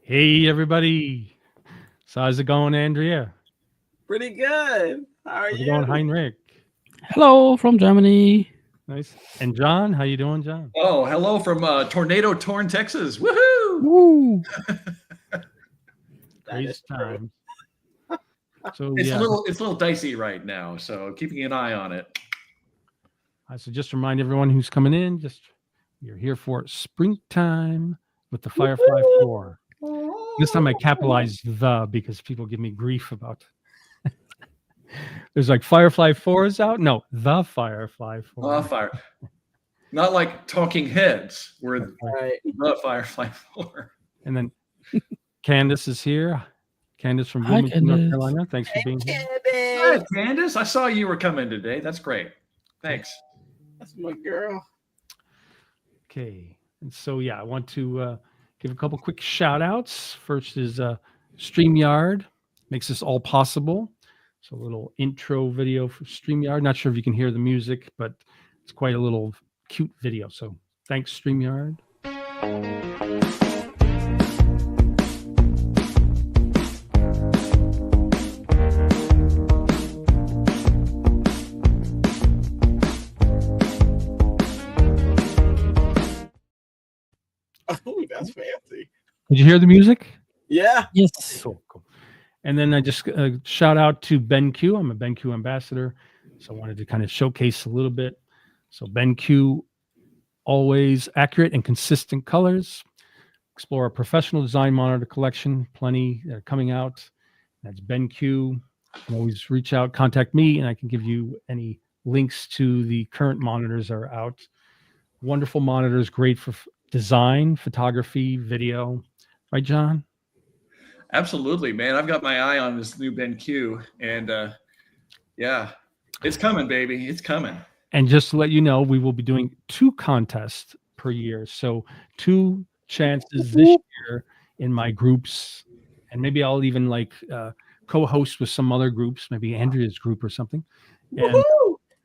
Hey, everybody. So how's it going, Andrea? Pretty good. How are How's it you? going, Heinrich? Hello from Germany. Nice. And John, how you doing, John? Oh, hello from tornado torn Texas. Woohoo! Woo. That Crazy is true. time. So It's yeah. a little dicey right now, so keeping an eye on it. So just remind everyone who's coming in, you're here for springtime with the Firefly 4. This time I capitalized the because people give me grief about. There's like Firefly 4 is out. No, the Firefly 4. Fire. Not like Talking Heads, we're Right. the Firefly 4. And then Candace is here. Candace from Hi, Bloomington, North Candace. Carolina. Thanks for being here. Hi, Candace. Candace. I saw you were coming today. That's great. Thanks. That's my girl. Okay. And so, yeah, I want to give a couple quick shout outs. First is StreamYard, makes this all possible. So, a little intro video for StreamYard. Not sure if you can hear the music, but it's quite a little cute video. So, thanks, StreamYard. Oh, that's fancy. Did you hear the music? Yeah. Yes. Cool. And then I just shout out to BenQ. I'm a BenQ ambassador. So, I wanted to kind of showcase a little bit. So, BenQ, always accurate and consistent colors. Explore a professional design monitor collection, plenty that are coming out. That's BenQ. You can always reach out, contact me, and I can give you any links to the current monitors that are out. Wonderful monitors, great for design, photography, video. Right, John? Absolutely, man. I've got my eye on this new BenQ, and yeah, it's coming, baby. It's coming. And just to let you know, we will be doing 2 contests per year. So 2 chances this year in my groups. And maybe I'll even like co-host with some other groups, maybe Andrea's group or something.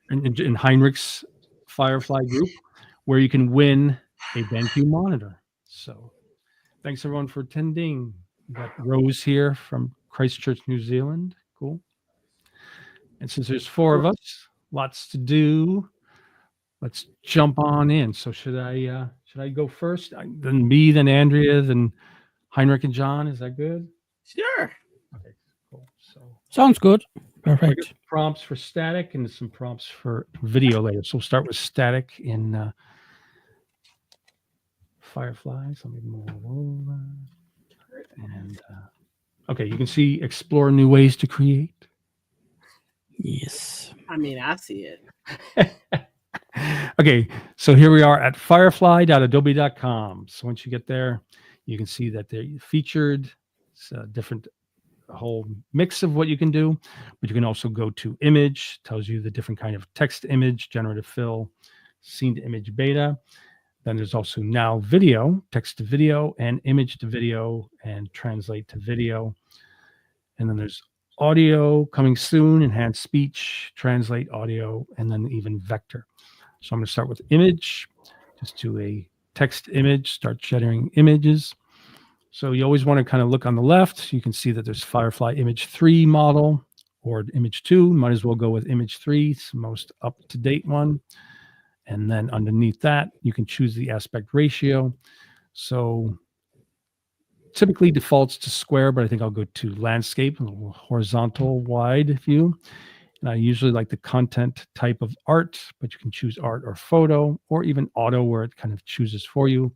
And in Heinrich's Firefly group, where you can win a BenQ monitor. So thanks everyone for attending. We got Rose here from Christchurch, New Zealand. Cool. And since there's 4 of us, lots to do. Let's jump on in. So should I go first? Then me, then Andrea, then Heinrich and John. Is that good? Sure. Okay, cool. So Sounds good. we got Perfect. prompts for static and some prompts for video later. So we'll start with static in Firefly. So let me move over. And okay, you can see explore new ways to create. Yes. I mean, I see it. Okay, so here we are at firefly.adobe.com. So once you get there, you can see that they're featured. It's a whole mix of what you can do, but you can also go to image, tells you the different kind of text to image, generative fill, scene to image beta. Then there's also now video, text to video, and image to video, and translate to video. And then there's audio coming soon, enhanced speech, translate audio, and then even vector. So I'm going to start with image, just do a text image, start generating images. So you always want to kind of look on the left. You can see that there's Firefly Image 3 model or Image 2. Might as well go with Image 3. It's the most up-to-date one. And then underneath that, you can choose the aspect ratio. So typically defaults to square, but I think I'll go to landscape, a little horizontal wide view. And I usually like the content type of art, but you can choose art or photo or even auto where it kind of chooses for you.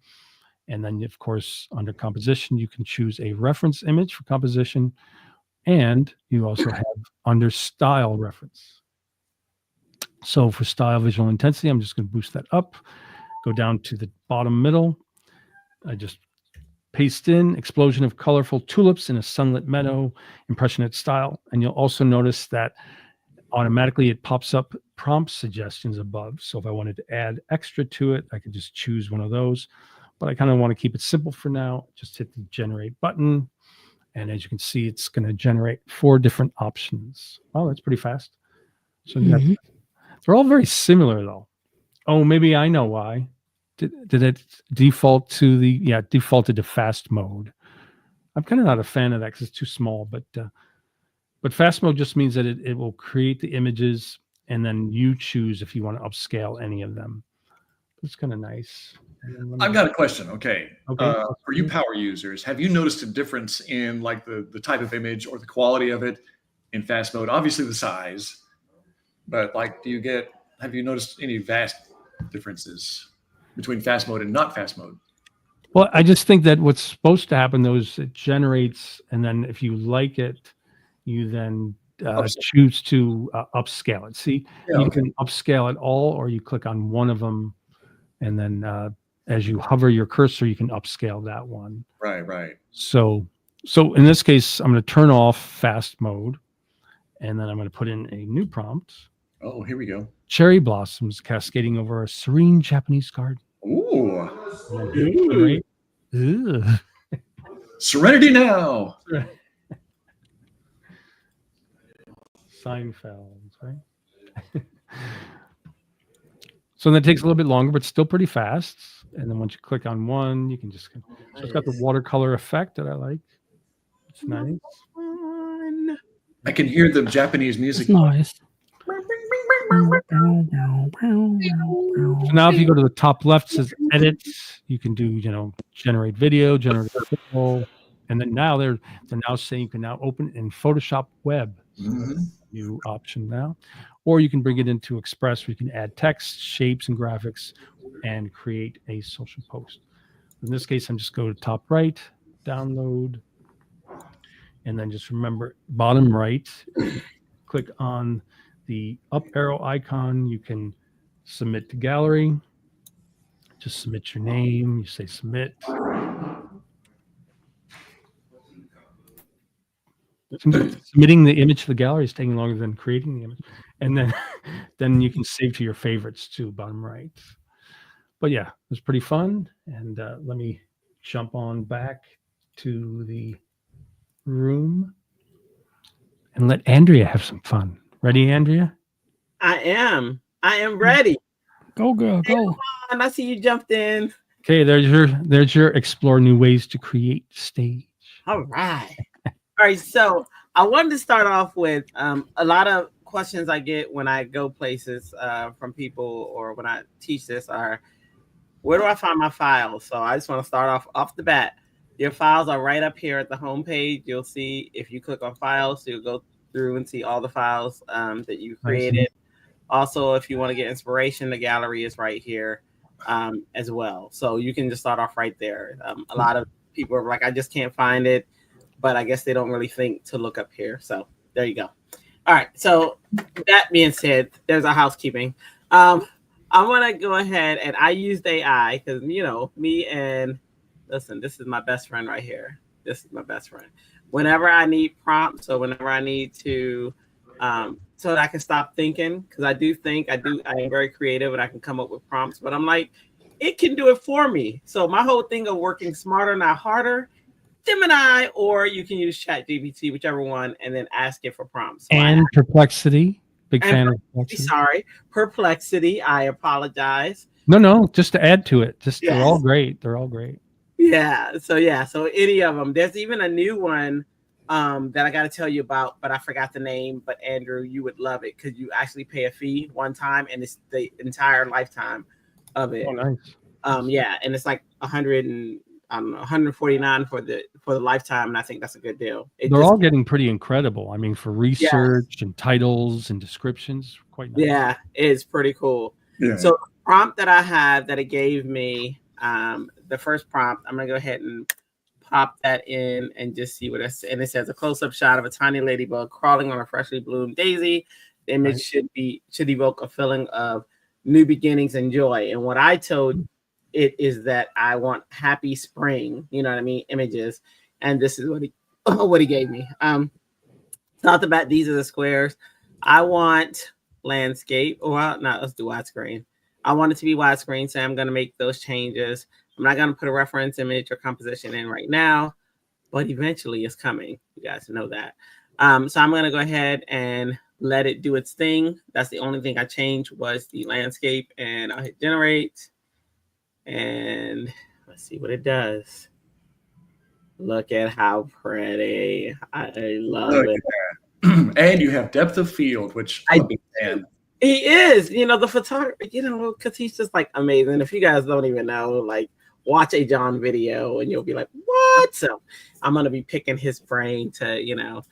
And then, of course, under composition, you can choose a reference image for composition. And you also have under style reference. So for style visual intensity, I'm just going to boost that up, go down to the bottom middle. I just paste in explosion of colorful tulips in a sunlit meadow, impressionate style. And you'll also notice that automatically it pops up prompt suggestions above. So if I wanted to add extra to it, I could just choose one of those. But I kind of want to keep it simple for now. Just hit the generate button. And as you can see, it's going to generate 4 different options. Oh, that's pretty fast. So they're all very similar though. Oh, maybe I know why. Did it default to defaulted to fast mode? I'm kind of not a fan of that because it's too small. But fast mode just means that it will create the images, and then you choose if you want to upscale any of them. It's kind of nice. I've got a question. Okay. Okay. For you power users, have you noticed a difference in like the type of image or the quality of it in fast mode? Obviously the size, but like, have you noticed any vast differences between fast mode and not fast mode? Well, I just think that what's supposed to happen though is it generates, and then if you like it, you then choose to upscale it. See, Yeah, you can upscale it all, or you click on one of them, and then as you hover your cursor, you can upscale that one. Right. So in this case, I'm going to turn off fast mode, and then I'm going to put in a new prompt. Oh, here we go. Cherry blossoms cascading over a serene Japanese garden. Ooh. Right? Ugh. Serenity now. Seinfeld, right? So that takes a little bit longer, but still pretty fast. And then once you click on one, you can just, so it's got the watercolor effect that I like. It's nice. I can hear the Japanese music. It's nice. So now if you go to the top left, it says edit, you can do, generate video, generate photo. And then now they're now saying you can now open in Photoshop Web. Mhm. New option now. Or you can bring it into Express where you can add text, shapes, and graphics and create a social post. In this case, I'm just go to top right, download, and then just remember bottom right, click on the up arrow icon. You can submit to gallery. Just submit your name. You say submit. Submitting the image to the gallery is taking longer than creating the image, and then you can save to your favorites too, bottom right. But yeah, it was pretty fun. And let me jump on back to the room and let Andrea have some fun. Ready, Andrea? I am ready. Go, girl, go. And I see you jumped in. Okay, there's your explore new ways to create stage. All right. All right. So I wanted to start off with a lot of questions I get when I go places from people or when I teach this are, where do I find my files? So I just want to start off the bat. Your files are right up here at the home page. You'll see if you click on files, you'll go through and see all the files that you created. Also, if you want to get inspiration, the gallery is right here as well. So you can just start off right there. A lot of people are like, I just can't find it, but I guess they don't really think to look up here. So there you go. All right. So that being said, there's our housekeeping. I'm going to go ahead and I used AI because, me and listen, this is my best friend right here. This is my best friend. Whenever I need prompts or whenever I need to, so that I can stop thinking, because I am very creative and I can come up with prompts, but I'm like, it can do it for me. So my whole thing of working smarter, not harder, Gemini, or you can use ChatGPT, whichever one, and then ask it for prompts. So and Perplexity. Big fan of Perplexity. Sorry, Perplexity. I apologize. No, just to add to it. Yes. They're all great. They're all great. Yeah. So any of them. There's even a new one that I got to tell you about, but I forgot the name. But Andrew, you would love it because you actually pay a fee one time, and it's the entire lifetime of it. Oh, nice. Yeah, and it's like 149 for the lifetime, and I think that's a good deal. They're all getting pretty incredible. I mean, for research and titles and descriptions, quite nice. Yeah, it's pretty cool. Yeah. So the prompt that I have that it gave me, the first prompt, I'm gonna go ahead and pop that in and just see what it says. And it says a close-up shot of a tiny ladybug crawling on a freshly bloomed daisy. The image should evoke a feeling of new beginnings and joy. And what I told it is that I want happy spring, you know what I mean, images. And this is what he gave me. Thought about these are the squares. I want landscape. Let's do widescreen. I want it to be widescreen, so I'm going to make those changes. I'm not going to put a reference image or composition in right now, but eventually it's coming. You guys know that. So I'm going to go ahead and let it do its thing. That's the only thing I changed was the landscape, and I'll hit generate. And let's see what it does. Look at how pretty. I love Look it. And you have depth of field, which I'm a big fan. He is, the photographer, Katish is like amazing. If you guys don't even know, like watch a John video and you'll be like, what? So I'm going to be picking his brain to,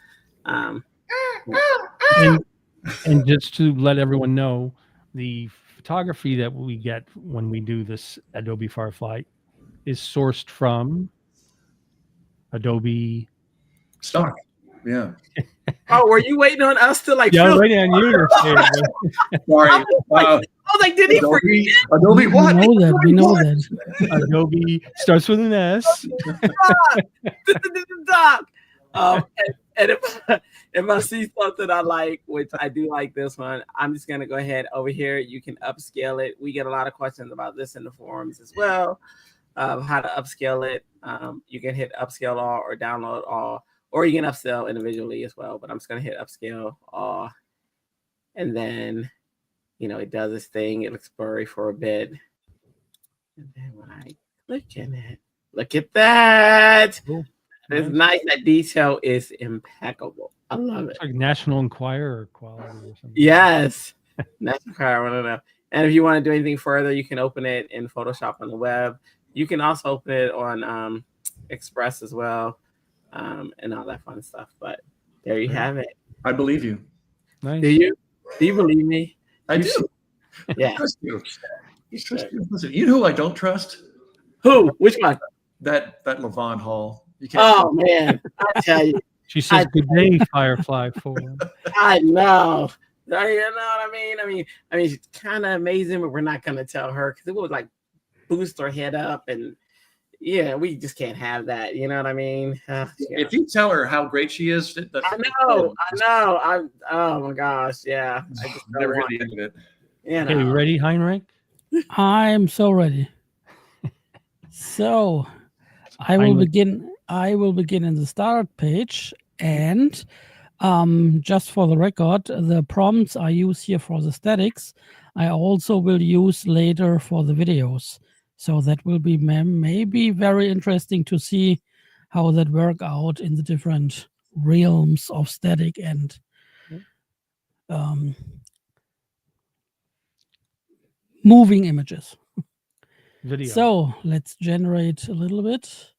and just to let everyone know, the photography that we get when we do this Adobe Firefly is sourced from Adobe Stock. Yeah. Oh, were you waiting on us to like? Yeah, fill- waiting on you to say it. Sorry. I was like, did he forget? Adobe what? We know that. Adobe starts with an S. Doc. And if I see something I like, which I do like this one, I'm just gonna go ahead over here. You can upscale it. We get a lot of questions about this in the forums as well. How to upscale it. You can hit upscale all or download all, or you can upscale individually as well. But I'm just gonna hit upscale all, and then it does this thing. It looks blurry for a bit, and then when I click in it, look at that. Cool. It's nice. That detail is impeccable. I love it. It's like National Enquirer quality or something. Yes. That's what I want to know. And if you want to do anything further, you can open it in Photoshop on the web. You can also open it on Express as well, and all that fun stuff. But there you have it. I believe you. Nice. Do you believe me? I do. Yeah. Trust you. Listen, you know who I don't trust? Who? Which one? That Levon Hall. You can't. Oh man, I tell you, She says, "Good day, Firefly 4." I know. You know what I mean? I mean, she's kind of amazing, but we're not gonna tell her because it would like boost her head up, and we just can't have that. You know what I mean? If you tell her how great she is, I know. Oh my gosh, yeah. I just never don't hear want the end of it. Okay, you ready, Heinrich? I'm so ready. So I will begin in the start page, and just for the record, the prompts I use here for the statics, I also will use later for the videos. So that will be maybe very interesting to see how that work out in the different realms of static and moving images. Video. So let's generate a little bit.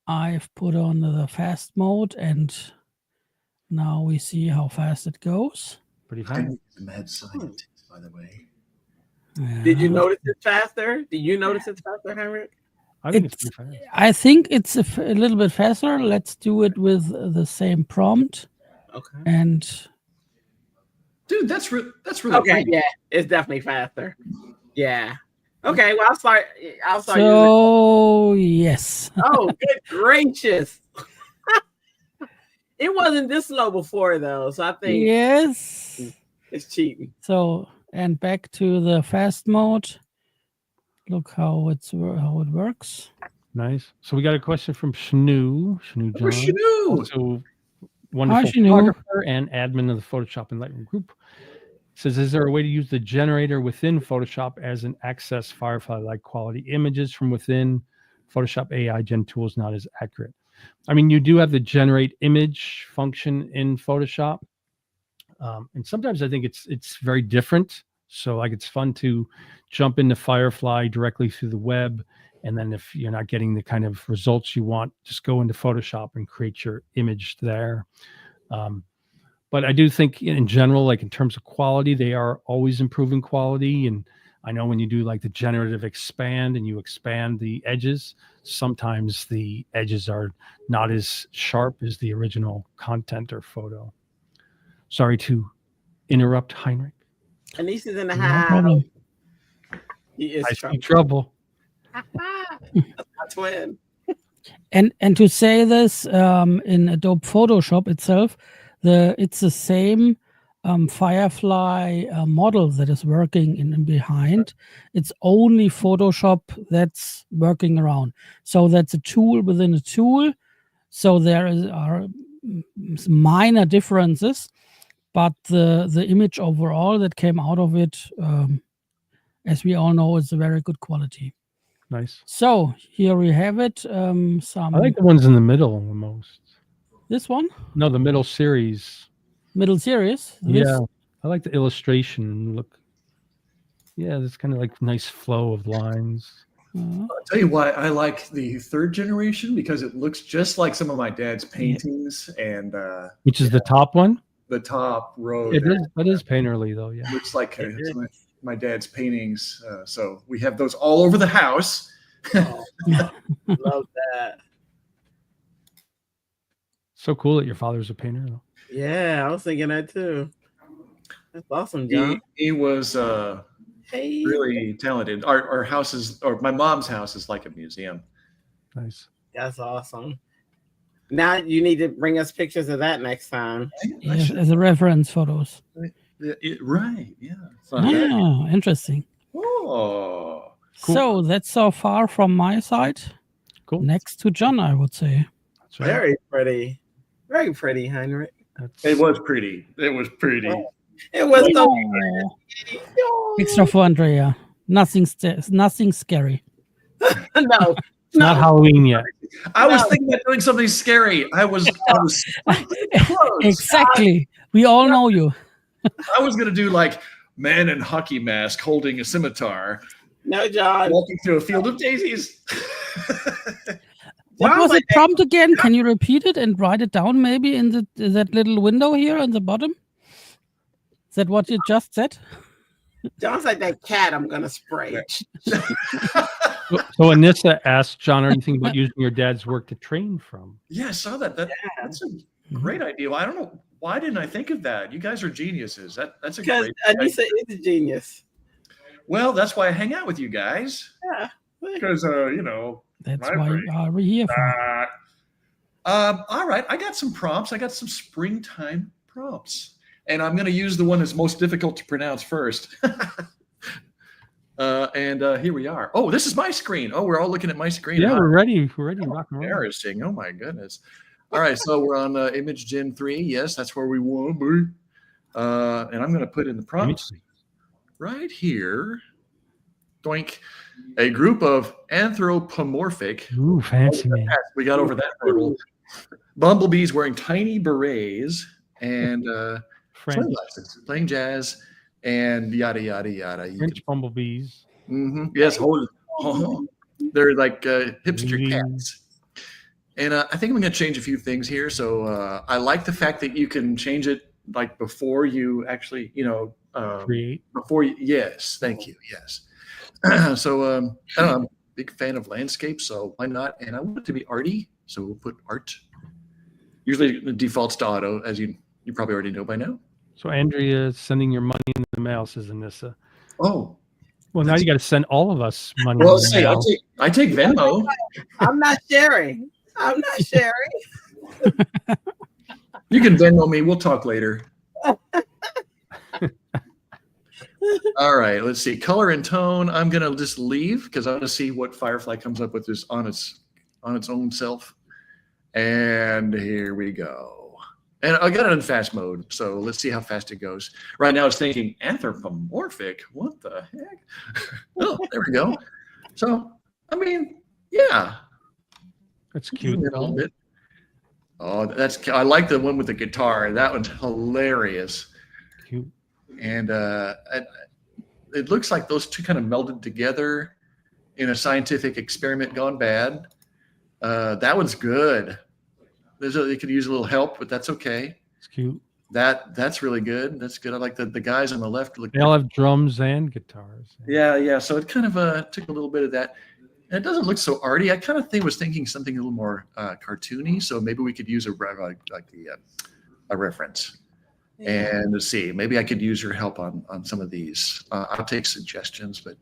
I've put on the fast mode, and now we see how fast it goes. Pretty fast. I'm a mad scientist, by the way. Did you notice it faster? Do you notice it's faster, Henrik? I think it's pretty fast. I think it's a little bit faster. Let's do it with the same prompt. Okay. And Dude, that's really Okay, cool. yeah, it's definitely faster. Yeah. Okay, well, I'll start so yes. Oh, good gracious. It wasn't this low before though, so I think Yes. it's cheating. So, and back to the fast mode. Look how it works. Nice. So we got a question from Shnu John. Shnu. Also wonderful Shnu. photographer and admin of the Photoshop and Lightroom group. Says, is there a way to use the generator within Photoshop as an access Firefly-like quality images from within Photoshop AI Gen tools not as accurate? I mean, you do have the generate image function in Photoshop. And sometimes I think it's very different. So like it's fun to jump into Firefly directly through the web. And then if you're not getting the kind of results you want, just go into Photoshop and create your image there. But I do think in general, like in terms of quality, they are always improving quality. And I know when you do like the generative expand and you expand the edges, sometimes the edges are not as sharp as the original content or photo. Sorry to interrupt, Heinrich. Anisha's in the No house. problem. He is I see trouble. That's my twin. And to say this, in Adobe Photoshop itself, it's the same Firefly model that is working in behind. It's only Photoshop that's working around. So that's a tool within a tool. So there are minor differences, but the image overall that came out of it, as we all know, is a very good quality. Nice. So here we have it. I like the ones in the middle the most. This one, No, the middle series. middle series. This, Yeah, I like the illustration look. Yeah, there's kind of like nice flow of lines. I'll tell you why I like the third generation, because it looks just like some of my dad's paintings, and Which is the top one? the top row That is painterly though. Yeah. looks like some of my dad's paintings. So we have those all over the house. Oh, love that. So cool that your father's a painter though. Yeah, I was thinking that too. That's awesome, John. He was Hey. really talented. Our house is, or my mom's house is like a museum. Nice. That's awesome. Now you need to bring us pictures of that next time. yes, as a reference photos. Right, yeah. It's not bad. Ah, interesting. Oh, Cool. So that's so far from my side. Cool. Next to John, I would say. That's right. Very pretty. Very pretty, Henrik. it was pretty. It was pretty. It was so Oh, pretty. extra for Andrea. Nothing scary. No. It's not Halloween yet. I was thinking about doing something scary. I was close. Exactly. We all know you. I was gonna do like man in hockey mask holding a scimitar, No, John. walking through a field of daisies. What John was like it prompt again? Can you repeat it and write it down maybe in that little window here on the bottom? Is that what you just said? John's like that cat I'm gonna spray. So Anissa asked John, are you thinking about using your dad's work to train from? Yeah, I saw that. That's a great idea. I don't know, why didn't I think of that? You guys are geniuses. That's a Because great Anissa is a genius. Well, that's why I hang out with you guys. Yeah. Because you know, That's my why brain. we're here for. All right, I got some prompts. I got some springtime prompts, and I'm going to use the one that's most difficult to pronounce first. And here we are. Oh, this is my screen. Oh, we're all looking at my screen. Yeah, Huh? we're ready. We're ready to rock and roll. Embarrassing. Oh my goodness. All right, so we're on Image Gen 3. Yes, that's where we want to be. And I'm going to put in the prompts right here. Doink. A group of anthropomorphic. Ooh, fancy man. We got over that hurdle. Bumblebees wearing tiny berets and French, sunglasses, playing jazz, and yada yada yada. French bumblebees. Yes, they're like hipster Wee. cats. And I think I'm going to change a few things here. So I like the fact that you can change it like before you actually, Create. before you. Yes, thank you. Yes. So I don't know, I'm a big fan of landscapes, so why not? And I want it to be arty, so we'll put art. Usually it defaults to auto, as you probably already know by now. So Andrea is sending your money in the mail, says Anissa. Oh, Well, now you got to send all of us money. well, in the say mail. I take Venmo. I'm not sharing. I'm not sharing. You can Venmo me. We'll talk later. All right, let's see. Color and tone. I'm gonna just leave because I want to see what Firefly comes up with this on its own self. And here we go. And I got it in fast mode, so let's see how fast it goes. Right now it's thinking anthropomorphic. What the heck? Oh, there we go. So, I mean, yeah. That's cute. A little bit. Oh, I like the one with the guitar. That one's hilarious. Cute. And it looks like those two kind of melded together in a scientific experiment gone bad. That one's good. They could use a little help, but that's okay. It's cute. That's really good. That's good. I like the guys on the left. They all have drums and guitars. Yeah. So it kind of took a little bit of that. And it doesn't look so arty. I kind of was thinking something a little more cartoony. So maybe we could use a reference. And let's see, maybe I could use your help on some of these. I'll take suggestions, but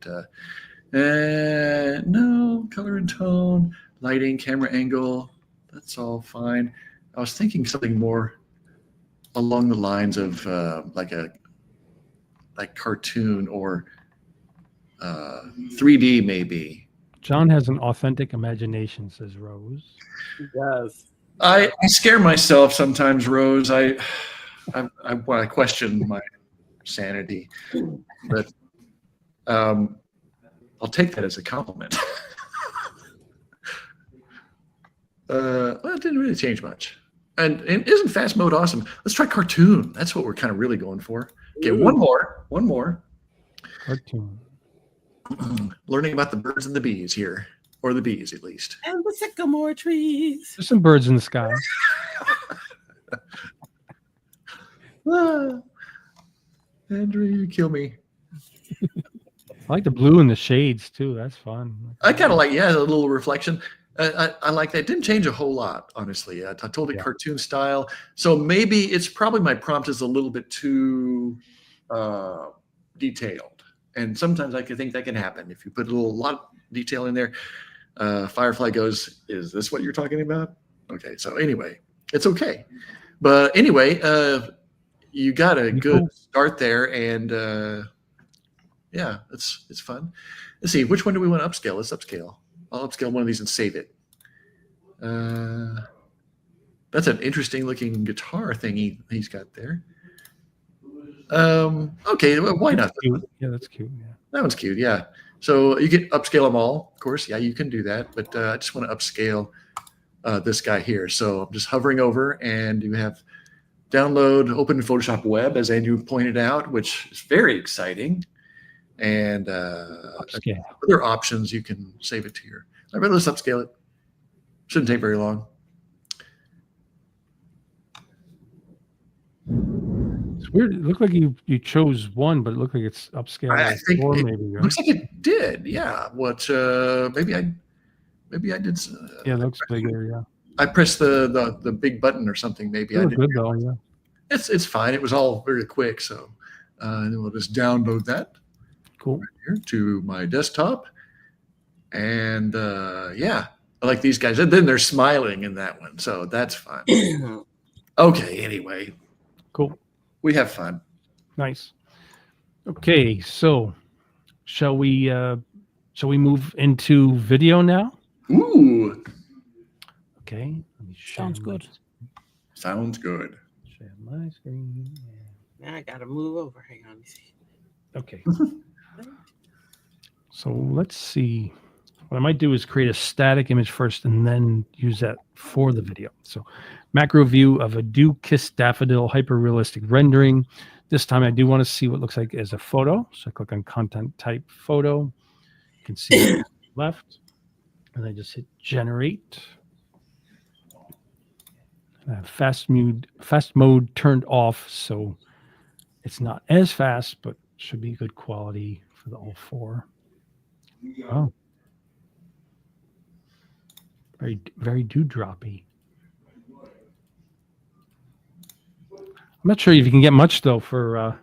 no, color and tone, lighting, camera angle, that's all fine. I was thinking something more along the lines of like cartoon or 3D maybe. John has an authentic imagination, says Rose. He does. I scare myself sometimes, Rose. I question my sanity, but I'll take that as a compliment. Well, it didn't really change much. And isn't fast mode awesome? Let's try cartoon. That's what we're kind of really going for. Okay, one more. Cartoon. Learning about the birds and the bees here, or the bees at least. And the sycamore trees. There's some birds in the sky. Andrew, you kill me. I like the blue and the shades too. That's fun. I kind of like, yeah, a little reflection. I like that. It didn't change a whole lot, honestly. I told it cartoon style. So maybe it's probably my prompt is a little bit too detailed. And sometimes I think that can happen. If you put a lot of detail in there, Firefly goes, is this what you're talking about? Okay, so anyway, it's okay. But anyway, you got a good start there. And yeah, it's fun. Let's see, which one do we want to upscale? Let's upscale. I'll upscale one of these and save it. That's an interesting looking guitar thingy he's got there. Okay, well, why not? Yeah, that's cute. Yeah. That one's cute, yeah. So you can upscale them all, of course. Yeah, you can do that. But I just want to upscale this guy here. So I'm just hovering over, and you have download, open in Photoshop Web, as Andrew pointed out, which is very exciting. And other options, you can save it to your. All right, let's upscale it. Shouldn't take very long. It's weird. It looked like you chose one, but it looked like it's upscaled. I think four, it maybe, right? looks like it did. Yeah. What? Maybe I did. Yeah, it looks bigger. Yeah. I pressed the big button or something. Maybe I did. Good though. Yeah. It's fine. It was all very quick. So and then we'll just download that. Cool. Right here to my desktop. And yeah, I like these guys. And then they're smiling in that one. So that's fun. Okay, anyway. Cool. We have fun. Nice. Okay, so shall we move into video now? Ooh. Okay. Let me Sounds good. Sounds good. Share my screen. Now I gotta move over. Hang on, let me see. Okay. So let's see. What I might do is create a static image first and then use that for the video. So macro view of a dew kiss daffodil hyper-realistic rendering. This time I do want to see what it looks like as a photo. So I click on content type photo. You can see it left. And I just hit generate. And I have fast mode turned off, so it's not as fast, but should be good quality for the all four. Oh. Very, very dewdroppy. I'm not sure if you can get much though for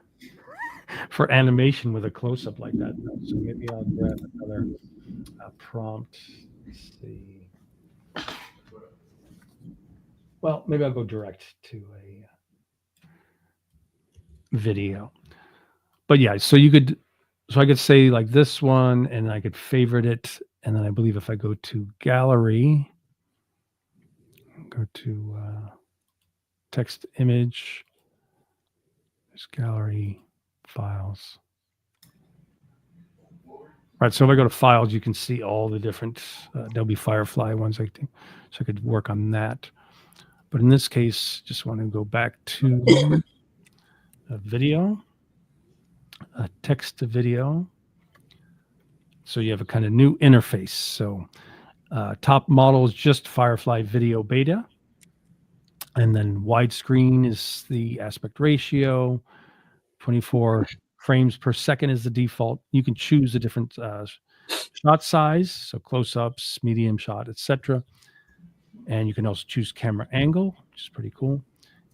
animation with a close-up like that. So maybe I'll grab another prompt. Let's see. Well, maybe I'll go direct to a video. But yeah, so I could say like this one, and I could favorite it. And then I believe if I go to gallery, go to text image, there's gallery files. All right, so if I go to files, you can see all the different Adobe Firefly ones, I think. So I could work on that. But in this case, just want to go back to a video, text to video. So you have a kind of new interface. So top model is just Firefly Video Beta. And then widescreen is the aspect ratio. 24 frames per second is the default. You can choose a different shot size. So close-ups, medium shot, etc. And you can also choose camera angle, which is pretty cool.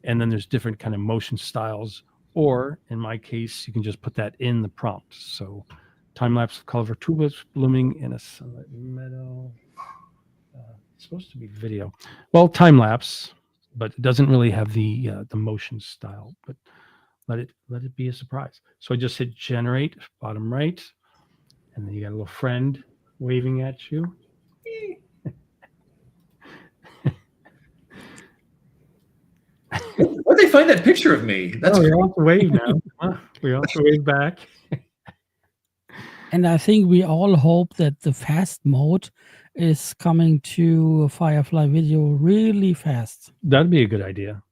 And then there's different kind of motion styles. Or in my case, you can just put that in the prompt. So time-lapse of color tulips blooming in a sunlit meadow. It's supposed to be video. Well, time-lapse, but it doesn't really have the motion style. But let it be a surprise. So I just hit generate, bottom right, and then you got a little friend waving at you. Where'd they find that picture of me? That's we all have to wave now. We all have to wave back. And I think we all hope that the fast mode is coming to Firefly Video really fast. That'd be a good idea.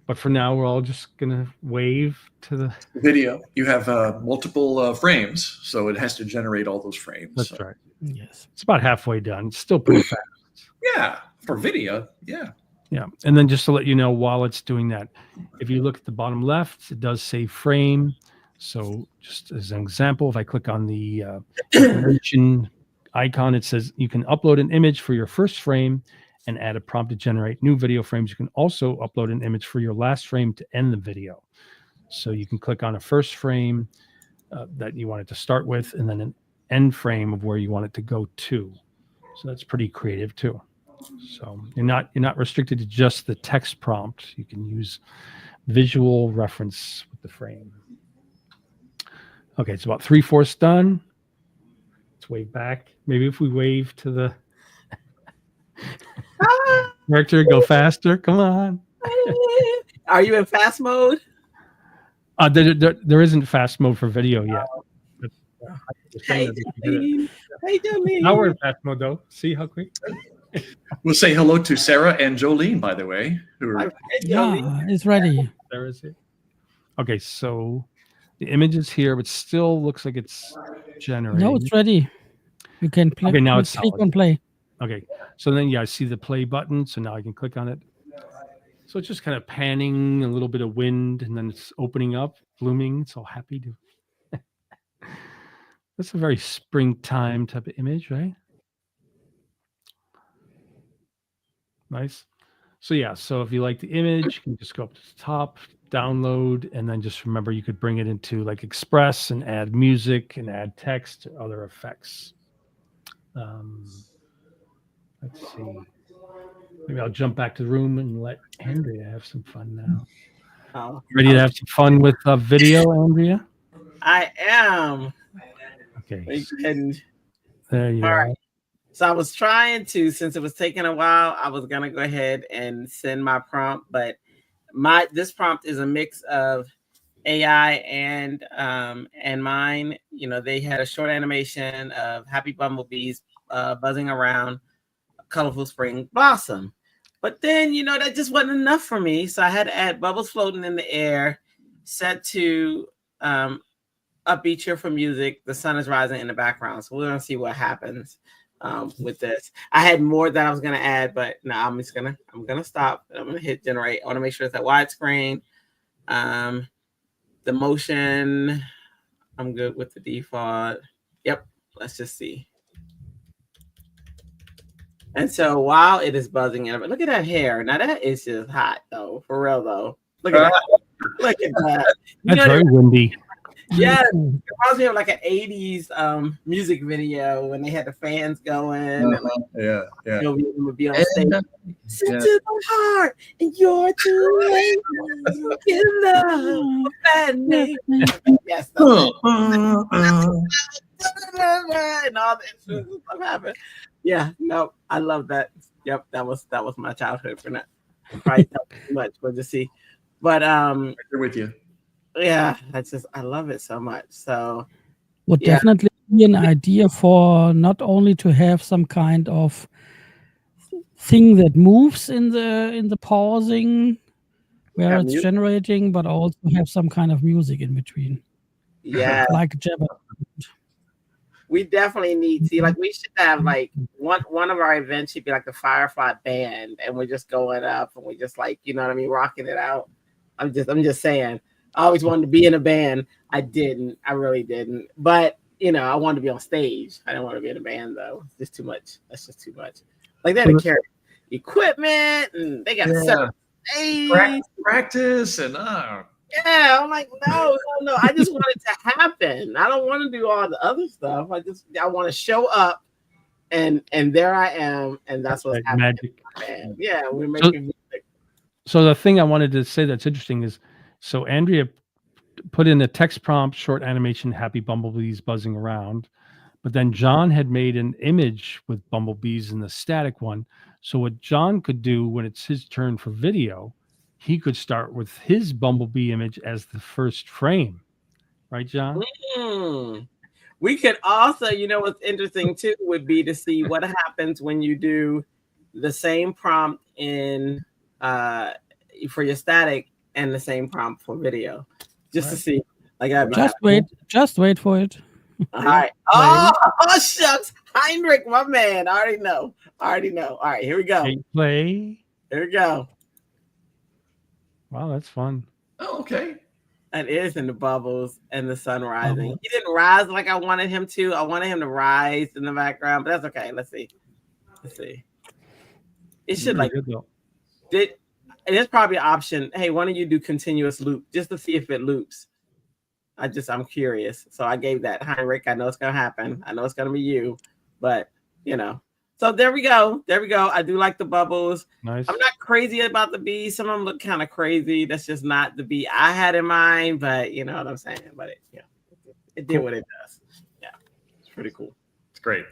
But for now, we're all just gonna wave to the. Video, you have multiple frames, so it has to generate all those frames. That's so. right. Yes. It's about halfway done. It's still pretty fast. Yeah, for video, yeah. Yeah. And then just to let you know, while it's doing that, if you look at the bottom left, it does say frame. So just as an example, if I click on the information icon, it says you can upload an image for your first frame and add a prompt to generate new video frames. You can also upload an image for your last frame to end the video. So you can click on a first frame that you want it to start with, and then an end frame of where you want it to go to. So that's pretty creative too. So you're not restricted to just the text prompt. You can use visual reference with the frame. Okay, it's about 3/4 done. Let's wave back. Maybe if we wave to the character, go faster. Come on. Are you in fast mode? There isn't fast mode for video yet. Hey, Jolene. Hey, Jolene. Now we're in fast mode though. See how quick? We'll say hello to Sarah and Jolene, by the way. Who are, Hey, Jolene. Yeah, it's ready. There is it. Okay, so the image is here, but still looks like it's generating. No, it's ready. You can play. Okay, now it's click solid. on play. Okay, so then I see the play button, so now I can click on it. So it's just kind of panning, a little bit of wind, and then it's opening up, blooming. It's all happy to. That's a very springtime type of image, right? Nice. So yeah, so if you like the image, you can just go up to the top, download, and then just remember you could bring it into like Express and add music and add text or other effects. Let's see. Maybe I'll jump back to the room and let Andrea have some fun now. Oh, Ready to have some fun with video, Andrea? I am. Okay. And There you all are. right. So I was trying to, since it was taking a while, I was gonna go ahead and send my prompt, but this prompt is a mix of AI and mine. You know, they had a short animation of happy bumblebees buzzing around a colorful spring blossom. But then, you know, that just wasn't enough for me. So I had to add bubbles floating in the air, set to upbeat cheer for music. The sun is rising in the background. So we're gonna see what happens with this. I had more that I was gonna add, but no, I'm gonna stop. I'm gonna hit generate. I want to make sure it's at widescreen. The motion, I'm good with the default. Yep, let's just see. And so while it is buzzing, look at that hair. Now that is just hot though, for real though. Look at that. Look at that. You That's know, very windy. yeah, it reminds me of like an 80s music video when they had the fans going and like yeah. Jovi would be on stage. Sent to the heart and you're too late. You love bad name. Yes. And all that stuff happened. Yeah, no, I love that. Yep, that was my childhood for that. Probably not too much, but to see. But Right there with you. yeah, I love it so much. So Would yeah. definitely be an idea for not only to have some kind of thing that moves in the pausing where Yeah, it's music. generating, but also have some kind of music in between. Yeah, Like Jabba. we definitely need to like we should have like one of our events should be like the Firefly band, and we're just going up and we just like, you know what I mean, rocking it out. I'm just saying. I always wanted to be in a band. I really didn't. But you know, I wanted to be on stage. I didn't want to be in a band though. It's just too much. That's just too much. Like they had to carry equipment and they got to set up stage. Practice and Yeah, I'm like, no. I just want it to happen. I don't want to do all the other stuff. I want to show up, and there I am, and that's what's Like happening. magic. Yeah, we're making music. So the thing I wanted to say that's interesting is, so Andrea put in a text prompt, short animation, happy bumblebees buzzing around, but then John had made an image with bumblebees in the static one. So what John could do when it's his turn for video, he could start with his bumblebee image as the first frame, right, John? We could also, what's interesting too would be to see what happens when you do the same prompt in for your static and the same prompt for video, just to see. Like, just wait for it. All right. Oh, shucks, Henrik, my man. I already know. All right, here we go. Play. Here we go. Wow, that's fun. Oh, okay. It is in the bubbles and the sun rising. He didn't rise like I wanted him to. I wanted him to rise in the background, but that's okay. Let's see. It should there's probably an option. Hey, why don't you do continuous loop just to see if it loops? I'm curious. So I gave that. Henrik, I know it's gonna happen. I know it's gonna be you, but So there we go. I do like the bubbles. Nice. I'm not crazy about the bees. Some of them look kind of crazy. That's just not the bee I had in mind, but you know what I'm saying. But it did what it does. Yeah, it's pretty cool. It's great.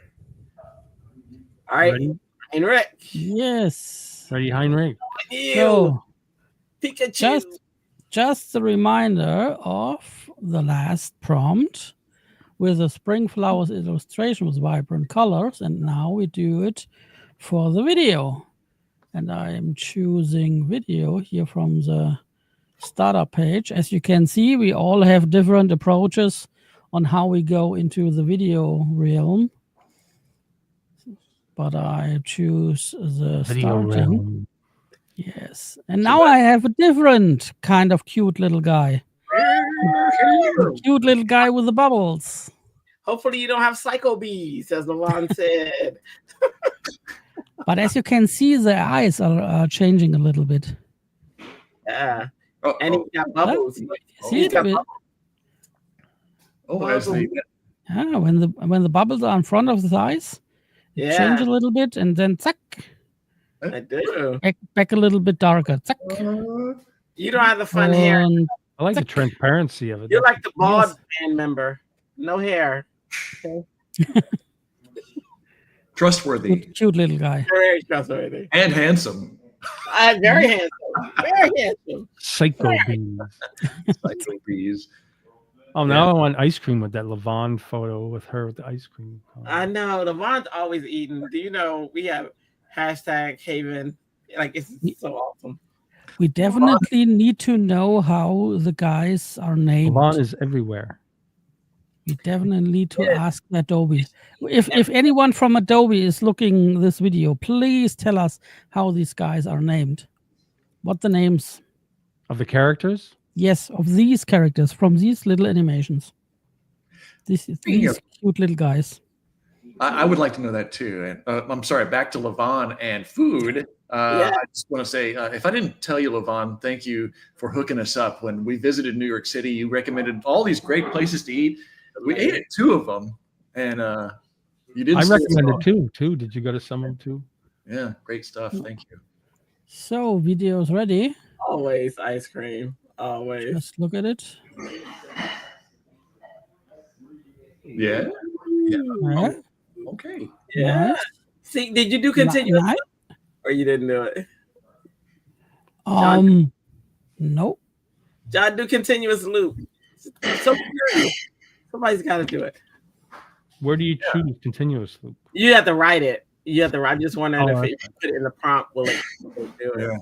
All right, Henrik. Yes. Ready, Henrik? So, Pikachu. Just a reminder of the last prompt with the spring flowers illustration with vibrant colors, and now we do it for the video. And I am choosing video here from the startup page. As you can see, we all have different approaches on how we go into the video realm. But I choose the Video starting. realm. Yes. And now I have a different kind of cute little guy. Cute little guy with the bubbles. Hopefully you don't have psycho bees, as Lavon said. But as you can see, the eyes are changing a little bit. Yeah. And he's got bubbles. See it? When the bubbles are in front of the eyes, change a little bit, and then zack. I do. Back a little bit darker. Zack. You don't have the fun hair. I like the transparency of it. You're like the bald band member. No hair. Okay. Trustworthy. Cute little guy. Very trustworthy. And handsome. Very handsome. Very handsome. Psycho bees. Psycho bees. Oh, now I want ice cream with that Lavon photo with her with the ice cream. I know. Lavon's always eating. Do you know we have #Haven? Like, it's so awesome. We definitely need to know how the guys are named. Lavon is everywhere. We definitely need to ask Adobe. If anyone from Adobe is looking this video, please tell us how these guys are named. What the names of the characters? Yes, of these characters from these little animations. These cute little guys. I would like to know that too. And I'm sorry, back to Lavon and food. I just want to say, if I didn't tell you, Lavon, thank you for hooking us up. When we visited New York City, you recommended all these great places to eat. We ate at 2 of them, and you didn't. I recommended 2 too. Did you go to some of them too? Yeah, great stuff. Thank you. So, video's ready. Always ice cream. Always. Let's look at it. Yeah. Right. Okay. Yeah. Nice. See, did you do continuous or you didn't do it? Nope. John, do continuous loop. So curious. Somebody's got to do it. Where do you choose continuous loop? You have to write it. I'm just wondering if you put it in the prompt, will it do it? Yeah.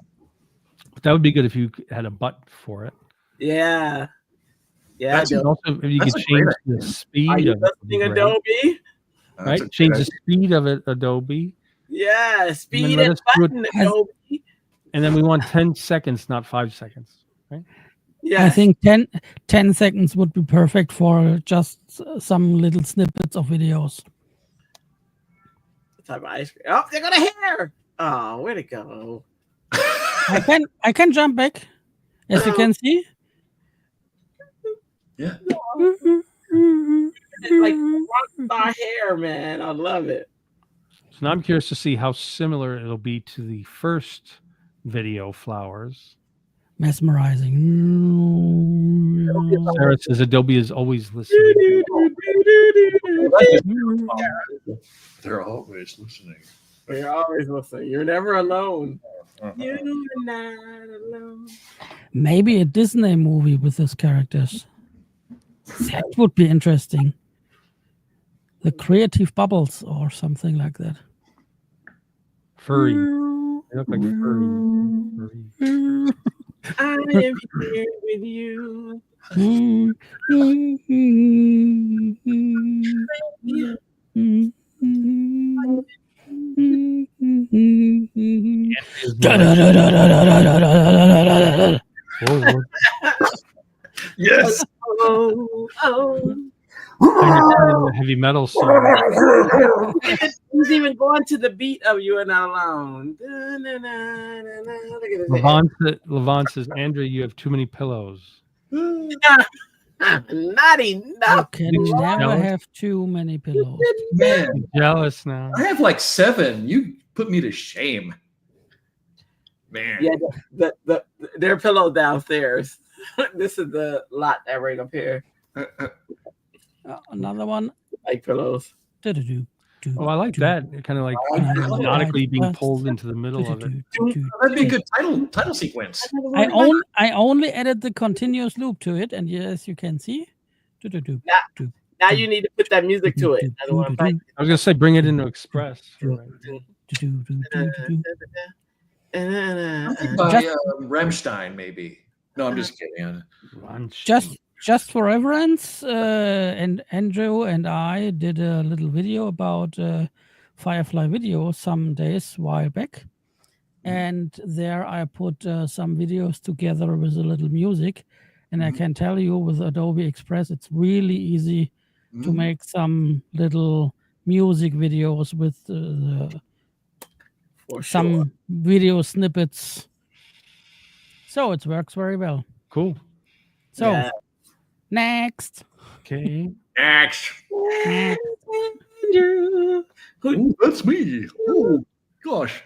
But that would be good if you had a button for it. Yeah. Yeah. Also, if you could change the speed of it. Adobe? Right? Change the speed of it, Adobe. Yeah, speed and button, Adobe. And then we want 10 seconds, not 5 seconds. Right? Yeah. I think 10 seconds would be perfect for just some little snippets of videos. Type of ice cream. Oh, they got a hair. Oh, where'd it go? I can jump back, as you can see. Yeah. It's like rockstar hair, man. I love it. So now I'm curious to see how similar it'll be to the first video, Flowers. Mesmerizing. Sarah says Adobe is always listening. They're always listening. You're always listening. You're never alone. You're not alone. Maybe a Disney movie with those characters. That would be interesting. the creative bubbles or something like that. Furry. They look like furry. I am here with you. Whoa. Yes. Oh. The heavy metal song. He's even going to the beat of "You Are Not Alone." Look at his head. Levant says, Andrea, you have too many pillows. Not You enough. can You're never jealous? have too many pillows. Man, I'm jealous now. I have like 7. You put me to shame. Man. Yeah, their pillow downstairs. This is the lot that right up here. Another one. Like pillows. Oh, I like that. Kind of like hypnotically being pulled into the middle of it. That'd be a good title sequence. I only added the continuous loop to it, and yes, you can see. Now you need to put that music to it. That's what I'm thinking. I was gonna say bring it into Express. Right. By Rammstein, maybe. No, I'm just kidding. Just for reference, and Andrew and I did a little video about Firefly video some days while back, and there I put some videos together with a little music, and I can tell you with Adobe Express it's really easy to make some little music videos with some video snippets. So it works very well. Cool. So Yeah. next. Okay. Next. Andrew. Ooh, that's me. Oh, gosh.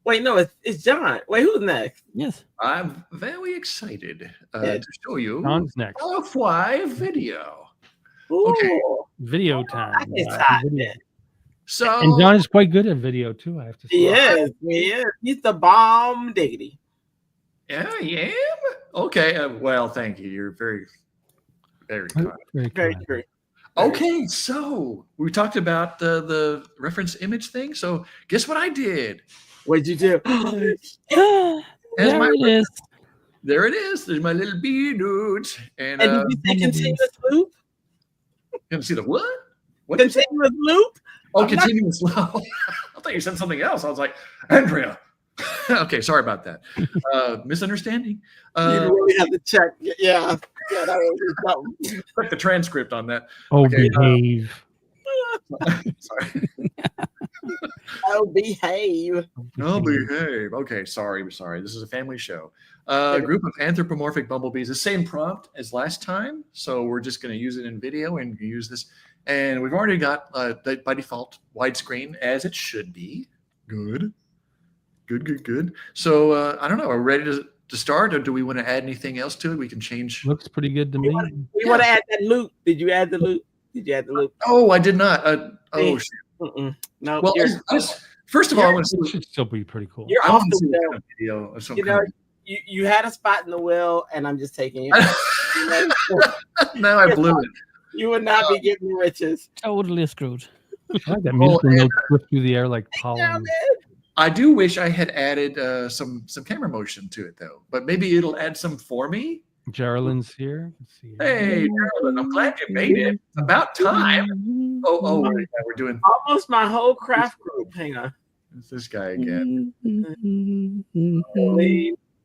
Wait, no, it's John. Wait, who's next? Yes. I'm very excited Yeah. to show you John's next. Firefly video. Ooh, Okay. Video time. I get tired. Video. So And John is quite good at video too, I have to say. He is. He's the bomb diggity. yeah, I am. Okay. Well, thank you. You're very, very kind. Very Very kind. true. Okay, so we talked about the reference image thing. So guess what I did? What'd you do? As There my- it is. There it is. There's my little bee dudes. And And did you say continuous loop? can see the what? What did you say? Continuous loop? Oh, I'm not- continuous low. I thought you said something else. I was like, Andrea. Okay, sorry about that. Misunderstanding. You really have to check. Yeah. That was something. Check the transcript on that. Oh, Okay, behave. Sorry. Oh, behave. Oh, behave. Okay, sorry. This is a family show. A group of anthropomorphic bumblebees. The same prompt as last time, so we're just going to use it in video and use this. And we've already got by default widescreen as it should be. Good. So I don't know. Are we ready to start, or do we want to add anything else to it? We can change. Looks pretty good to me. We want to add that loop. Did you add the loop? Oh, I did not. Hey. Shit. Mm-mm. No. Well, first of all, I want to It see. should still be pretty cool. You're I off want to the see wheel. what kind of video of some You know, kind. you had a spot in the wheel, and I'm just taking you. Now I blew it. You would not be getting the riches. Totally screwed. I like that musical note flip through the air like pollen. I do wish I had added some camera motion to it though, but maybe it'll add some for me. Geraldine's here. Let's see. Hey, Carolyn, I'm glad you made it. It's about time. Oh, yeah, we're doing Almost my whole craft group. Hang on. it's this guy again.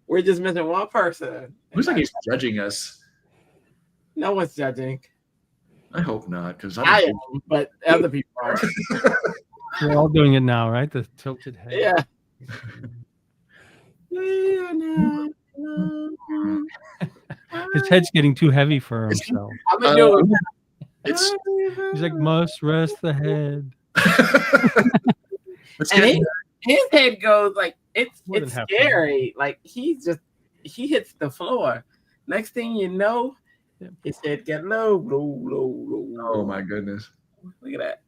We're just missing one person. Looks like he's judging us. No one's judging. I hope not, because I am, but other people are. We're all doing it now, right? The tilted head. Yeah. His head's getting too heavy for himself. I've been doing It's He's like, must rest the head. let's and get his head goes like it's More than half scary. Like he hits the floor. Next thing you know, his head get low. oh my goodness. Look at that.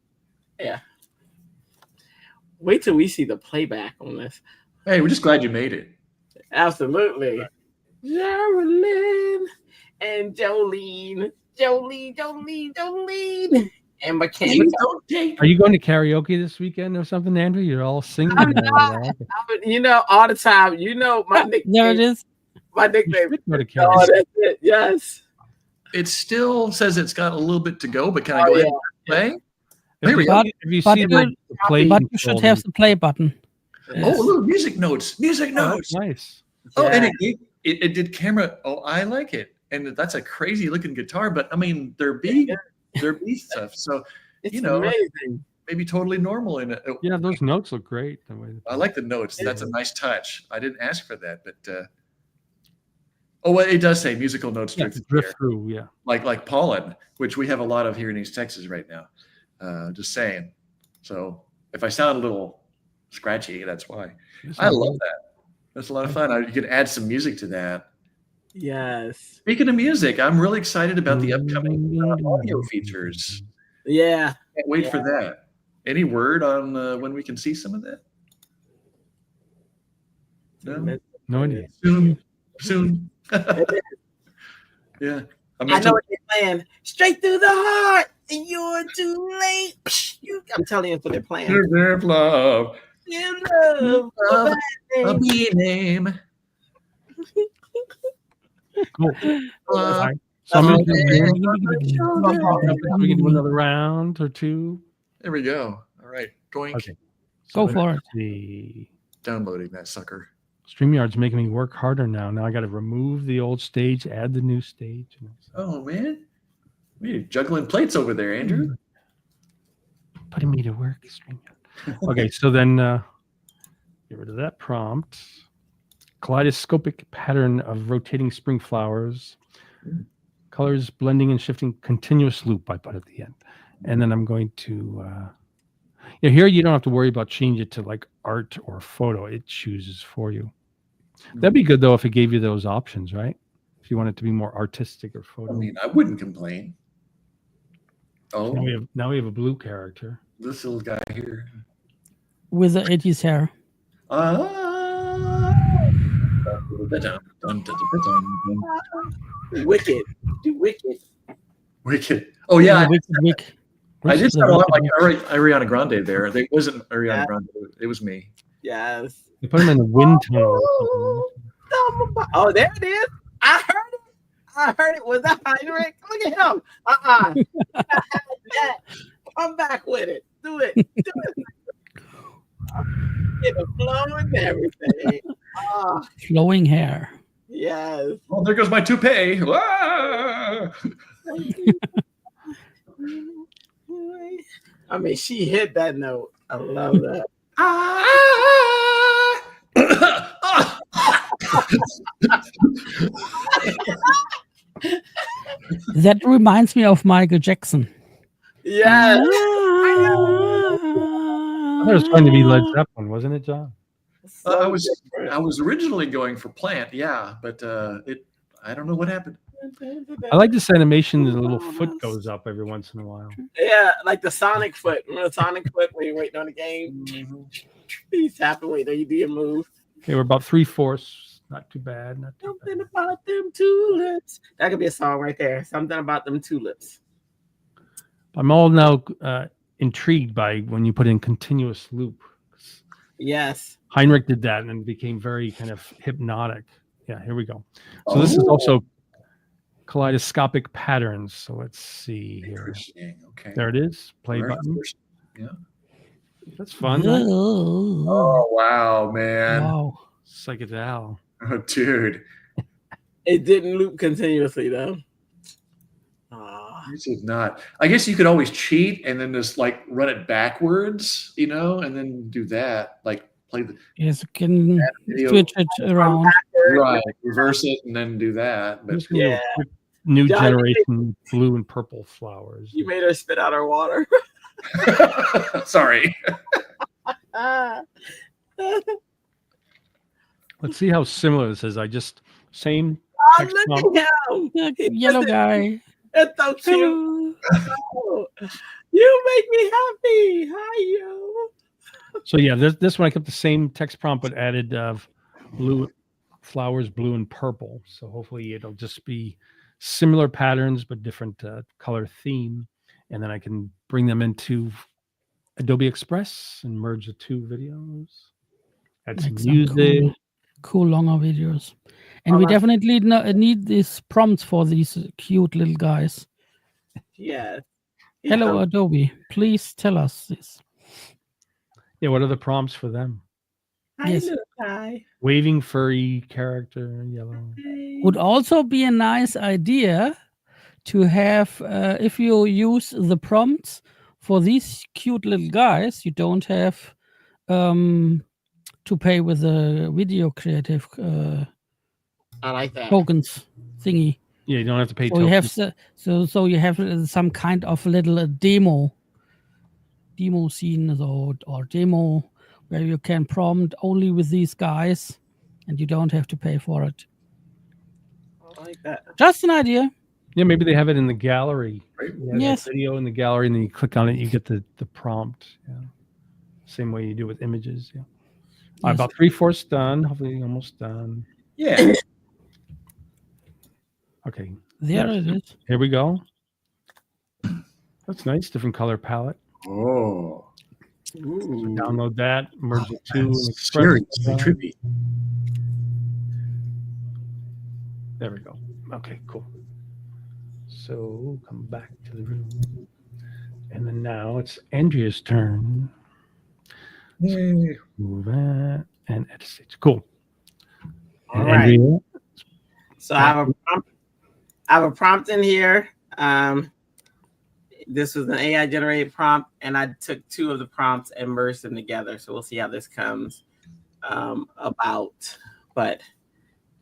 Yeah. Wait till we see the playback on this. Hey, we're just glad you made it. Absolutely. Geraldine and Jolene. And McKenna. Please don't take. Are you going to karaoke this weekend or something, Andrew? You're all singing. I'm about not. it. Okay. You know, all the time. You know, my nickname. There it is. My You nickname. should go to Oh, karaoke. that's it. Yes. It still says it's got a little bit to go, but can I Oh, go ahead yeah. and play? If There we you, go. if you But see you- the play But you should control, have the play button. Oh, look, music notes. Music oh, notes. that's nice. Oh, and Yeah. it did camera. Oh, I like it. And that's a crazy looking guitar, but I mean, they're B stuff. So It's you know, amazing. maybe totally normal in it. Yeah, those notes look great. The way I like the notes. That's a nice touch. I didn't ask for that, but oh, well, it does say musical notes yeah, drift drift through, through. Yeah. like pollen, which we have a lot of here in East Texas right now. Just saying. So if I sound a little scratchy, that's why. I love that. That's a lot of fun. You could add some music to that. Yes. Speaking of music, I'm really excited about the upcoming audio features. Yeah. Can't wait for that. Any word on when we can see some of that? No? No idea. Soon. Yeah. I know what they're playing. Straight through the heart, and you're too late. I'm telling you what they're playing. Deserve love. You love A B name. Cool. All right. So we can do another round or two. There we go. All right. Doink. Okay. Go for it. The Downloading that sucker. StreamYard's making me work harder now. Now I got to remove the old stage, add the new stage. Oh, man. You're juggling plates over there, Andrew. Putting me to work, StreamYard. Okay, so then get rid of that prompt. Kaleidoscopic pattern of rotating spring flowers. Colors blending and shifting, continuous loop, I put at the end. And then I'm going to, here you don't have to worry about changing it to like art or photo. It chooses for you. That'd be good though if it gave you those options, right? If you want it to be more artistic or photo. I mean, I wouldn't complain. Oh, Now we have a blue character. this little guy here. With the 80s hair. Wicked. Do wicked. Wicked. Oh, yeah. Wick. I did sound a lot like Ariana Grande there. It wasn't Ariana Grande. It was me. Yes. They put them in the wind tunnel. Oh, there it is. I heard it. Was that Henrik? Look at him. Come back with it. Do it. Get a flow and everything. Flowing hair. Yes. Oh, there goes my toupee. Ah! I mean, she hit that note. I love that. That reminds me of Michael Jackson. Yes. I thought it was going to be Led Zeppelin, wasn't it, John? I was originally going for Plant, yeah, but I don't know what happened. I like this animation. The little foot goes up every once in a while. Yeah, like the Sonic foot. Remember the Sonic foot when you're waiting on the game? He's tapping, wait, there you do your move. Okay, we're about 3/4. Not too bad. Not too Something about them tulips. That could be a song right there. Something about them tulips. I'm all now intrigued by when you put in continuous loop. Yes. Henrik did that and it became very kind of hypnotic. Yeah, here we go. So this is also kaleidoscopic patterns. So let's see here. Interesting. Okay. There it is. Play Right. button. Yeah. That's fun. Right? Oh wow, man. Wow. Psychedelic. Oh, dude. It didn't loop continuously though. This is not. I guess you could always cheat and then just like run it backwards, and then do that. Like play the Yes, you can video. switch it around. Right, reverse it and then do that. But Just new- new John, generation blue and purple flowers. You made her spit out her water. sorry. Let's see how similar this is. I just same text Look prompt. at him. The yellow guy. That's so cute. Oh, you make me happy. Hi, yo. So yeah, this one I kept the same text prompt but added blue flowers, blue and purple. So hopefully it'll just be similar patterns but different color theme. and then I can bring them into Adobe Express and merge the two videos. Add some Make some music. cool longer videos. And we definitely need these prompts for these cute little guys. Yeah. Hello, Adobe. Please tell us this. Yeah, what are the prompts for them? Hi, Yes. little guy. Waving furry character, yellow. Would also be a nice idea to have, if you use the prompts for these cute little guys, you don't have to pay with a video creative I like that. tokens thingy. Yeah, you don't have to pay So you have tokens. so you have some kind of little demo scene or demo where you can prompt only with these guys, and you don't have to pay for it. I like that. Just an idea. Yeah, maybe they have it in the gallery. Right. Yeah, Yes. that video in the gallery, and then you click on it, you get the prompt. Yeah. Same way you do with images. Yeah. Yes. About 3/4 done. Hopefully, almost done. Yeah. Okay. There Yes. it is. Here we go. That's nice. Different color palette. Oh. So download that. Merge the two. That's and Express. seriously trippy. There we go. Okay, cool. So come back to the room. And then now it's Andrea's turn. Yay. Move that and edit stage. Cool. All And right. Andrea, So I have a prompt in here. This was an AI generated prompt, and I took two of the prompts and merged them together. So we'll see how this comes about. But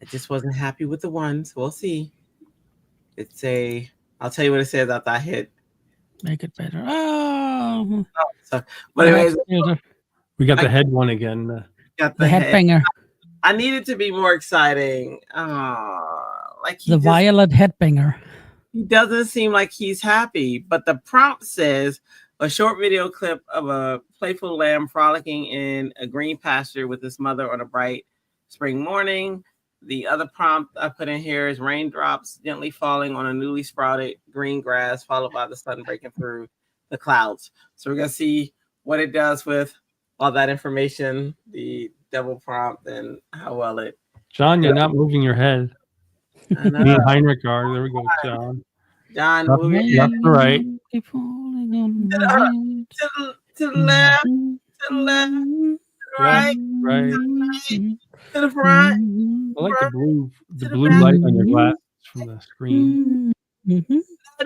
I just wasn't happy with the one, so we'll see. I'll tell you what it says after I hit. Make it better. Oh, But anyways, we got the head one again. got the head. headbanger, I need it to be more exciting. Like the violet headbanger. he doesn't seem like he's happy, but the prompt says a short video clip of a playful lamb frolicking in a green pasture with his mother on a bright spring morning. The other prompt I put in here is raindrops gently falling on a newly sprouted green grass, followed by the sun breaking through the clouds. So we're going to see what it does with all that information, the double prompt, and how well it. John, you're not moving your head. I know. Me and Heinrich are. There we go, John. John, Left, move your head left to right. Keep falling on my head. to the left, to the left, to the right, Right. to the front. I like the blue To the light on your glasses from the screen.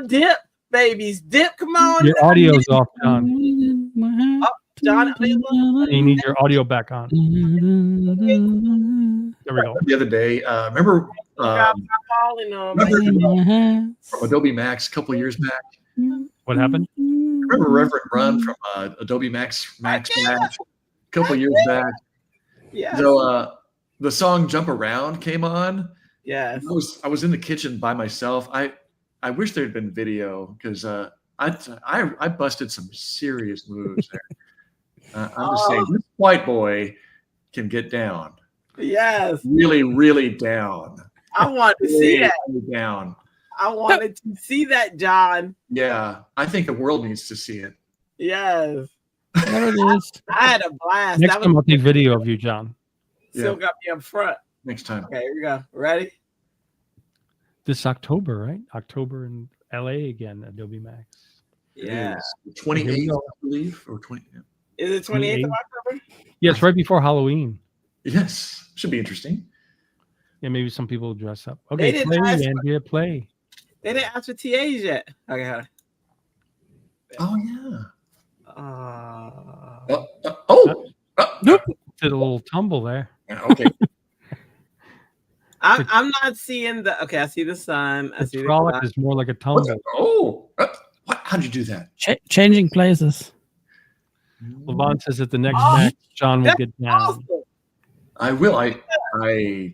Dip, babies, dip. Come on. Your audio's off, John. John, You need your audio back on. There we go. The other day, remember falling on from Adobe Max a couple of years back? What happened? Remember Reverend Run from Adobe Max a couple of years back? Yeah. So the song "Jump Around" came on. Yes. I was in the kitchen by myself. I wish there had been video because I busted some serious moves there. I'm just saying, this white boy can get down. Yes. Really, really down. I want to see that. Really down. I wanted to see that, John. Yeah, I think the world needs to see it. Yes. There it is. I had a blast. Next That time I'll take video of you, John. still got me up front. Next time. Okay, here we go. Ready? This October, right? October in LA again, Adobe Max. Yeah. 28th, I believe, or 20. Yeah. Is it 28th of October? Yeah, it's right before Halloween. Yes, should be interesting. Yeah, maybe some people will dress up. They Okay, didn't play, ask- Andrea, play. They didn't ask for TAs yet. Okay, hold Oh yeah. on. Did a little tumble there. Okay. I'm not seeing the. Okay, I see the sun. I The see the frolic cloud. is more like a What's tumble. that? What? How'd you do that? Changing places. Levon says at the next Oh, match, John will that's get down. Awesome. I will. I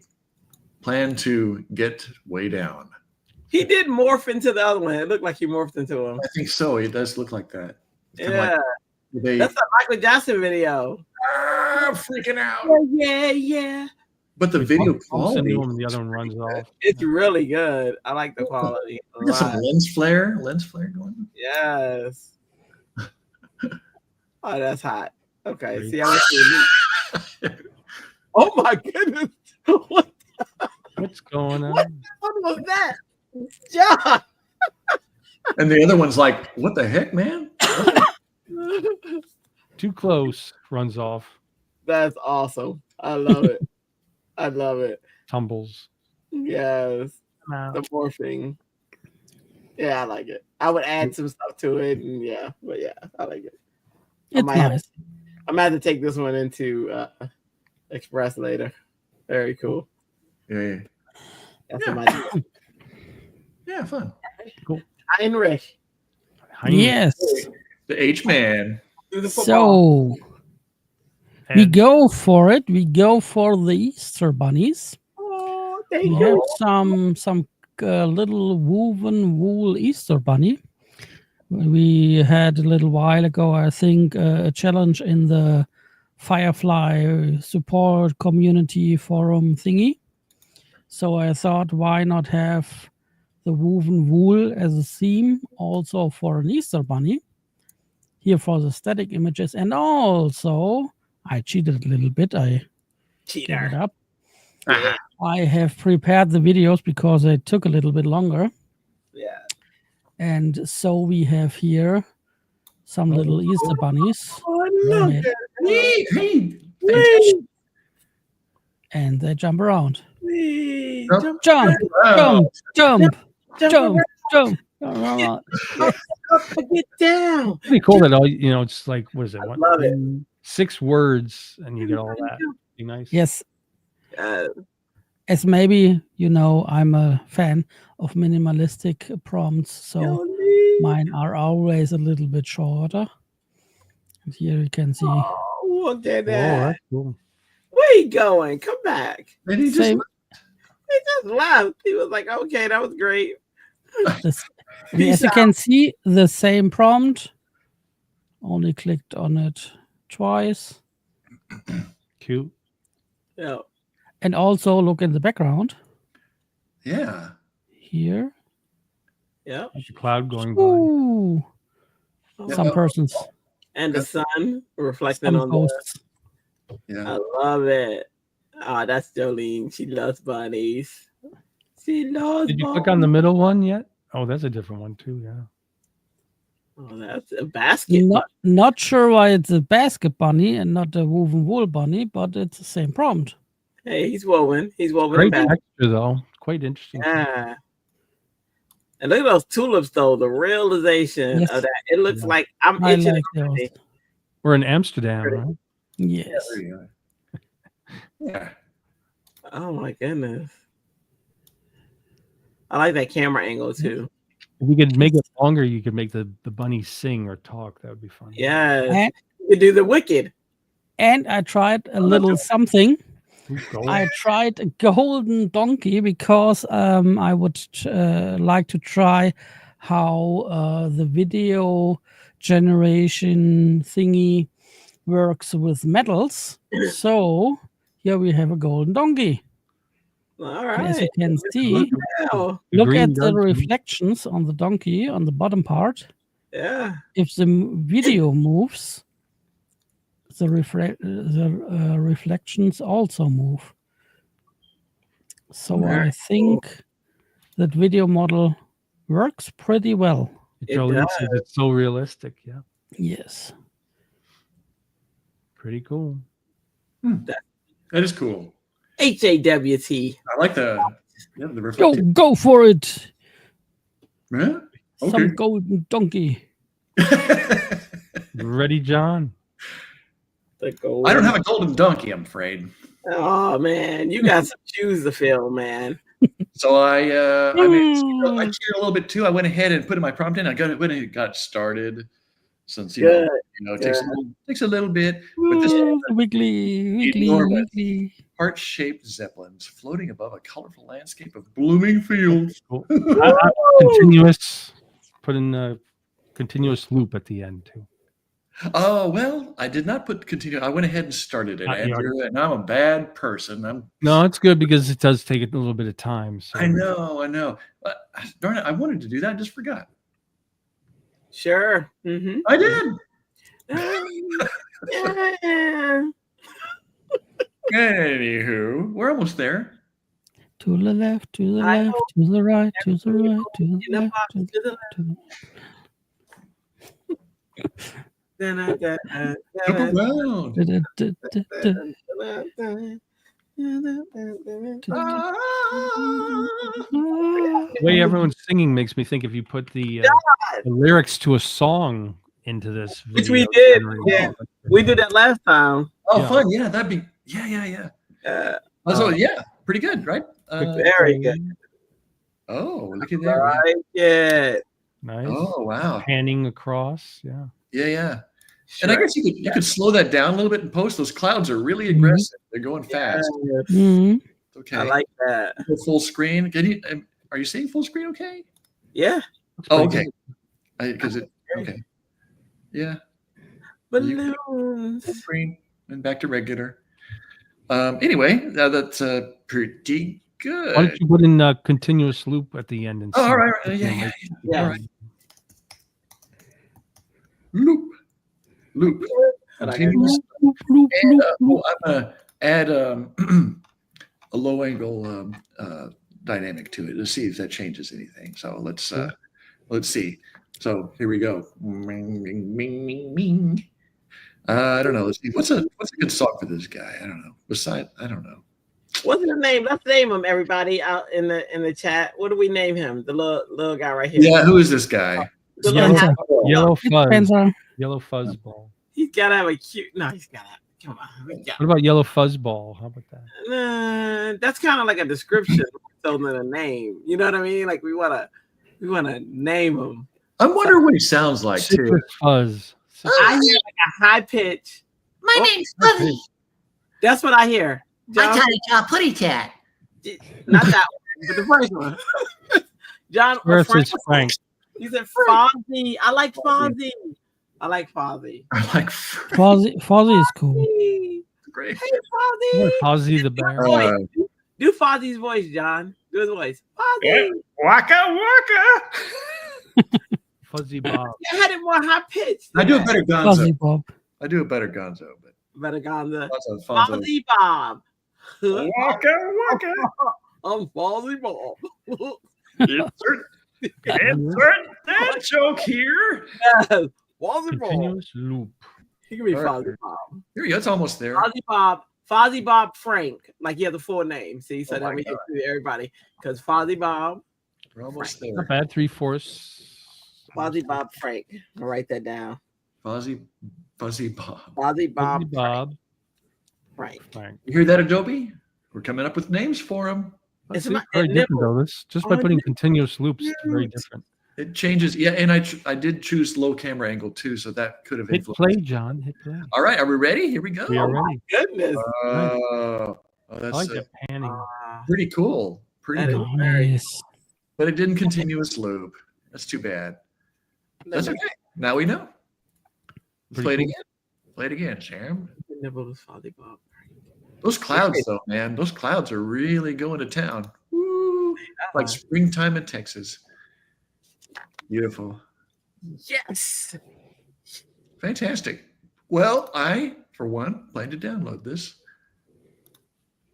plan to get way down. He did morph into the other one. It looked like he morphed into him. I think so. It does look like that. It's kinda Yeah, like they that's a Michael Jackson video. freaking out. Yeah, yeah. But the video Bumps into quality, them and the other one runs off. It's really good. I like the quality a we got some lot. lens flare going on. Yes. Oh, that's hot. Okay. Great. See, I was oh my goodness. What What's going on? was that? John. And the other one's like, what the heck, man? Too close, runs off, That's awesome. I love it. I love it. tumbles. Yes. Wow. The morphing. Yeah, I like it. I would add some stuff to it, and yeah, but yeah, I like it. It's nice. I might have to take this one into Express later. Very cool. Yeah. That's Yeah. my Yeah, fun. Heinrich. Yes. The H-Man. Do the football. So we And go for it. We go for the Easter bunnies. Oh, thank We you. have some little woven wool Easter bunny. We had a little while ago, I think, a challenge in the Firefly support community forum thingy. So I thought, why not have the woven wool as a theme also for an Easter bunny? Here for the static images. And also, I cheated a little bit. I gave it Cheater. up. Yeah. I have prepared the videos because they took a little bit longer. Yeah. And so we have here some little Easter bunnies. Oh, I love Right. it. Hey, Whee! And they jump around. Whee! Jump. Jump, Jump, jump, jump, jump, jump, jump. get down. pretty cool that all it's like, what is it? I love it. 6 words, and you get all that. Be nice. Yes, Uh, as maybe you know, I'm a fan of minimalistic prompts, so Yoli. mine are always a little bit shorter. And here you can see. Oh, look at Oh, that. that's cool. Where you going? Come back. and he just Same, He just left. He was like, okay, that was great. this, Peace as you can see, the same prompt. Only clicked on it twice. Cute. Yeah. And also look in the background yeah. here. Yeah. There's a cloud going by. Ooh, some persons, And the sun reflecting some on the. ghosts. Yeah. I love it. Oh, that's Jolene. She loves bunnies. She loves Did you bunnies. click on the middle one yet? Oh, that's a different one too. Yeah. Oh, that's a basket. Not sure why it's a basket bunny and not a woven wool bunny, but it's the same prompt. Hey, he's woven. He's woven Great back. texture though. Quite interesting. Yeah. And look at those tulips, though. The realization Yes. of that. It looks Yeah. like I'm I itching. like those. already. We're in Amsterdam, right? Yes. There you go. Yeah. Oh my goodness. I like that camera angle too. If you could make it longer, you could make the bunny sing or talk. That would be fun. Yes. And, You could do the wicked. and I tried a little something. Ooh, go. I tried a golden donkey because I would like to try how the video generation thingy works with metals. So here we have a golden donkey. All And as you right. can see, Wow. The look green at the does- reflections on the donkey on the bottom part. Yeah. If the video moves, the reflections also move. So Very I think that video model works pretty well. It Jolene says it's so realistic. Yeah. Yes. Pretty cool. That is cool. HAWT. I like the reflective. Go for it. Yeah? Okay. Some golden donkey. Ready, John? The gold. I don't have a golden donkey, I'm afraid. Oh man, you got some shoes to fill, man. So I cheated a little bit too. I went ahead and put in my prompt in. Went and got started. Since Good. it takes a little bit, but this Wiggly, enormous. wiggly. heart-shaped zeppelins floating above a colorful landscape of blooming fields. Cool. Continuous. Put in a continuous loop at the end too. Oh, well, I did not put continue. I went ahead and started it, You already- Andrew, and I'm a bad person. No, it's good because it does take a little bit of time. So I know. Darn it, I wanted to do that, I just forgot. Sure. Mm-hmm. I did. Yeah. Anywho, we're almost there. To the left, to the I left, hope to the right, to the right, to in the the left, box to to the the Jump around. the way everyone's singing makes me think if you put the lyrics to a song into this video. Which we did. generating- Yeah. We did that last time. Oh, Yeah. fun. Yeah, that'd be, yeah. So, yeah, pretty good, right? Very good. Oh, look at that. Right. Yeah. Nice. Oh, wow. Panning across. Yeah. Yeah. And I guess you could slow that down a little bit and post. Those clouds are really Mhm. aggressive. They're going fast. Mhm. Okay. I like that. Go full screen. Can you? Are you seeing full screen? Okay. Yeah. That's Oh, pretty okay. Because it. Okay. Yeah. Balloons. Full screen and back to regular. Anyway, that's pretty good. Why don't you put in a continuous loop at the end? And Oh, see all right. if you can Yeah. make- Yeah. All right. Loop. I like Continuous. Bloop, bloop, And, bloop, bloop. I'm gonna add a low angle dynamic to it to see if that changes anything. So let's see. So here we go. I don't know. Let's see. What's a good song for this guy? I don't know. I don't know. What's his name? Let's name him, everybody out in the chat. What do we name him? The little guy right here. Yeah, who is this guy? The Yellow, little hat. yellow fuzz. Spencer. Yellow fuzz ball. He's gotta have a cute. No, he's gotta. Come on. What about yellow fuzz ball? How about that? That's kind of like a description, so than a name. You know what I mean? Like we wanna name him. I'm wondering what he sounds like too. Citrus fuzz. I hear like a high pitch. My name's Fuzzy. That's what I hear. I'm John, Tiny John Putty Tat. not that one, but the first one. John or Where's Frank. his Frank? He said Fozzie. I like Fozzie. I like Fozzie. I'm like, Fozzie is cool. Hey, great. Fozzie. Fozzie the bear. Do Fozzie's voice, John. Do his voice. Fozzie. Waka. Fuzzy Bob. You had it more high pitched. I do a better Gonzo. Fuzzy Bob. I do a better Gonzo, but Better Gonza. Fonzo. Fozzie Bob. Waka. I'm Fozzie Bob. Insert that joke here. Yes. Fozzie Bob. Continuous loop. He can be All right. Fozzie Bob. Here we go. It's almost there. Fozzie Bob Frank. Like you have the full name. See, so Oh that my we God. get to everybody. Because Fozzie Bob, We're almost Not there. bad. 3/4. Fozzie Bob Frank. I'll write that down. Fuzzy Bob. Fozzie Bob Fuzzy Bob. Frank. Frank. You hear that, Adobe? We're coming up with names for them. It's It's my- very it different nibbles. though. This just by Oh, putting it continuous loops, it's very nibbles. different. It changes. Yeah, and I did choose low camera angle too, so that could have Hit influenced. play, John. Hit play. All right, are we ready? Here we go. We are ready. Goodness. Oh, I that's like that panning. pretty cool. Pretty That is cool. Nice. But it didn't continuous loop. That's too bad. That's okay. Now we know. Let's Pretty play it cool. again. Play it again, Sharon. Nibble is Fozzie Bob. Those clouds, though, man. Those clouds are really going to town. Woo. Like springtime in Texas. Beautiful. Yes. Fantastic. Well, I, for one, plan to download this.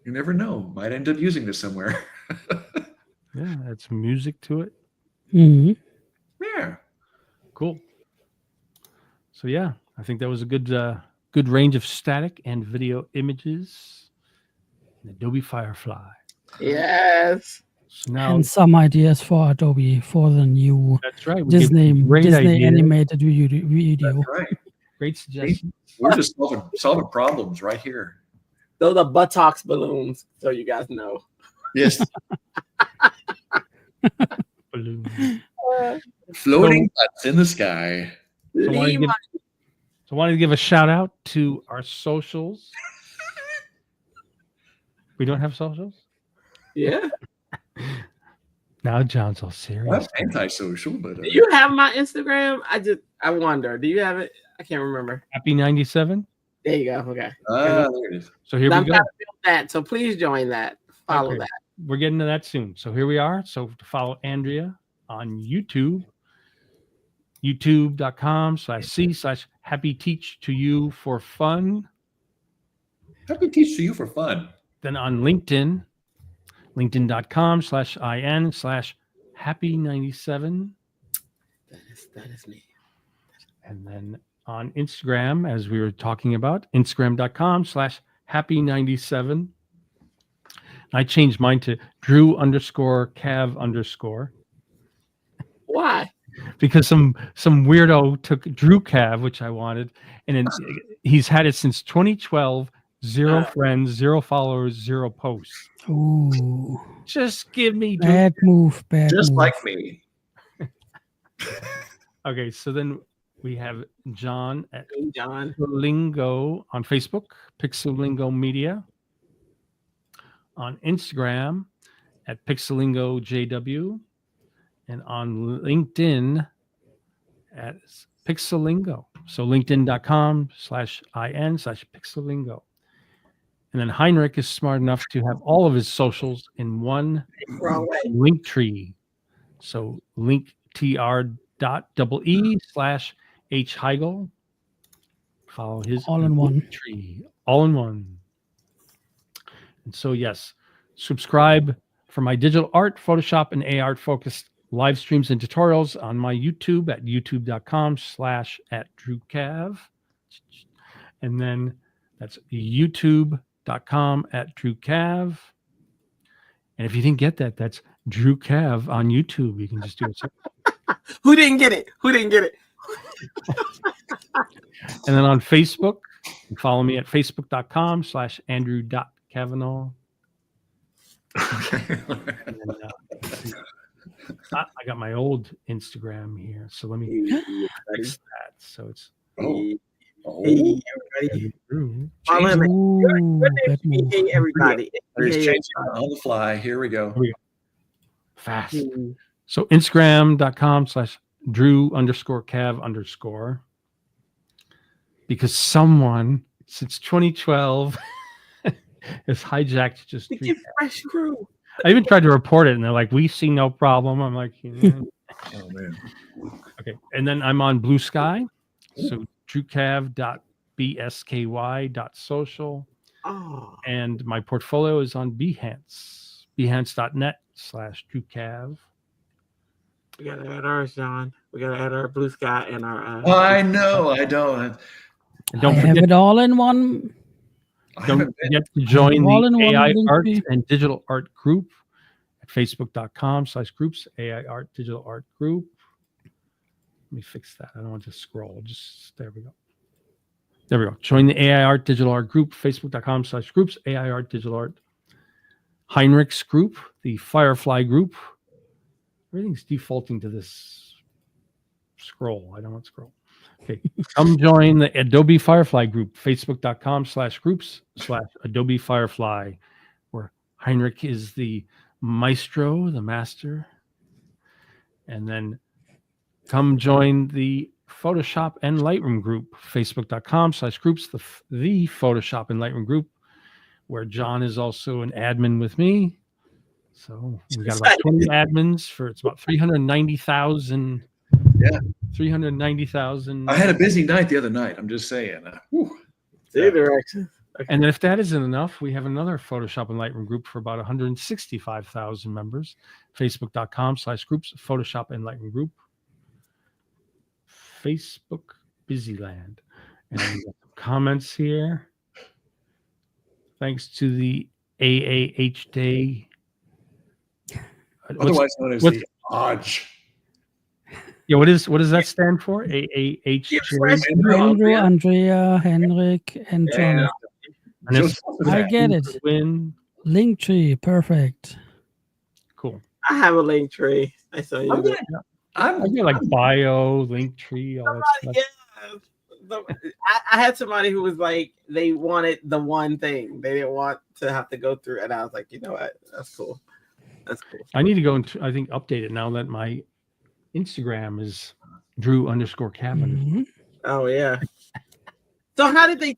You never know. Might end up using this somewhere. Yeah, that's music to it. Mhm. Yeah. Cool. So yeah, I think that was a good range of static and video images in Adobe Firefly. Yes. So now And some ideas for Adobe for the new that's right. We gave Disney great ideas. animated video. That's right. Great suggestion. We're just solving problems right here. Those are buttocks balloons, so you guys know. Yes. Balloon. Floating butts in the sky. So I wanted to give a shout out to our socials. We don't have socials? Yeah. Now John's all Well, serious. that's antisocial, but Do you have my Instagram? I wonder. Do you have it? I can't remember. Happy 97. There you go. Okay. There it is. So here I'm we go. trying to build that. So please join that. Follow Okay. that. We're getting to that soon. So here we are. So to follow Andrea on YouTube, youtube.com/c/happy teach to you for fun. Happy teach to you for fun. Then on LinkedIn, linkedin.com/in/happy97. That is me. And then on Instagram, as we were talking about, instagram.com/happy97. I changed mine to Drew_Cav_. Why? Because some weirdo took Drew Cav, which I wanted, and he's had it since 2012. 0 friends, 0 followers, 0 posts. Ooh, Just give me Drew. bad move. Bad Just move. like me. Okay, so then we have John at John. Pixelingo on Facebook, Pixelingo Media. On Instagram at PixellingoJW, and on LinkedIn at Pixelingo. So linkedin.com/in/Pixelingo. And then Henrik is smart enough to have all of his socials in one link tree. So linktr.ee/H Heigl. Follow his All in one. tree. All in one. And so, yes, subscribe for my digital art, Photoshop, and AR focused live streams and tutorials on my YouTube at youtube.com/@DrewCav. And then that's youtube.com/DrewCav. And if you didn't get that, that's Drew Cav on YouTube. You can just do it. Who didn't get it? Who didn't get it? And then on Facebook, you can follow me at facebook.com/Andrew.Kavanagh. And then, I got my old Instagram here, so let me fix that. So it's Hey, everybody. Drew. Follow him. Ooh, bad move. Hey, everybody. He's Hey, changing on the fly. Here we go. Fast. everybody. So Instagram.com/Drew_Cav_. Because someone since 2012 has hijacked just Look Drew at Cav. fresh crew. I even tried to report it, and they're like, "We see no problem." I'm like, Oh man. okay. And then I'm on Blue Sky, so drewcav.bsky.social, Oh, and my portfolio is on Behance, behance.net/drewcav. we gotta add ours, John. We gotta add our Blue Sky and our. I know. I don't. And don't I have forget, it all in one. I don't haven't been. forget to join All in the one AI link Art tree. and Digital Art Group at facebook.com/groups AI Art Digital Art Group. Let me fix that. I don't want to scroll. Just there we go. There we go. Join the AI Art Digital Art Group, facebook.com/groups AI Art Digital Art. Henrik's group, the Firefly group. Everything's defaulting to this scroll. I don't want to scroll. Okay. Come join the Adobe Firefly group, facebook.com/groups/Adobe Firefly, where Henrik is the maestro, the master. And then come join the Photoshop and Lightroom group, facebook.com/groups, the Photoshop and Lightroom group, where John is also an admin with me. So we got about 20 admins for it's about 390,000. Yeah. 390,000. I had a busy night the other night. I'm just saying. two directions. And then if that isn't enough, we have another Photoshop and Lightroom group for about 165,000 members. Facebook.com/groups, Photoshop and Lightroom group. Facebook Busyland. And then we got some comments here. Thanks to the AAH Day. Otherwise known as what's- the Odge. Yeah, what does that stand for? AAH. Andrew, Andrea, Henrik, and John. Yeah. And it's I get it. Win. Linktree, perfect. Cool. I have a link tree. I saw you. I get like bio, link tree, all that stuff. Yeah. I had somebody who was like, they wanted the one thing. They didn't want to have to go through. And I was like, you know what? That's cool. That's cool. I need to go into, I think, update it now that my Instagram is Drew_Cavan. Mhm. Oh yeah. So how did they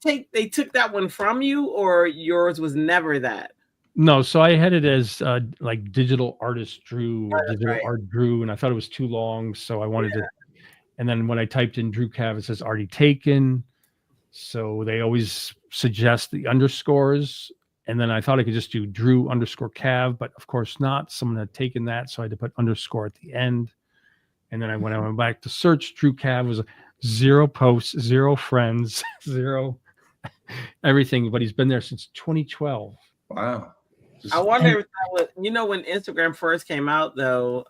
took that one from you, or yours was never that? No, so I had it as like digital artist drew or That's digital right. art drew, and I thought it was too long, so I wanted to. And then when I typed in Drew Cav, it says already taken. So they always suggest the underscores. And then I thought I could just do Drew underscore Cav, but of course not. Someone had taken that, so I had to put underscore at the end. And then when I went back to search, Drew Cav was 0 posts, 0 friends, 0 everything. But he's been there since 2012. Wow. I wonder if that was, when Instagram first came out, though,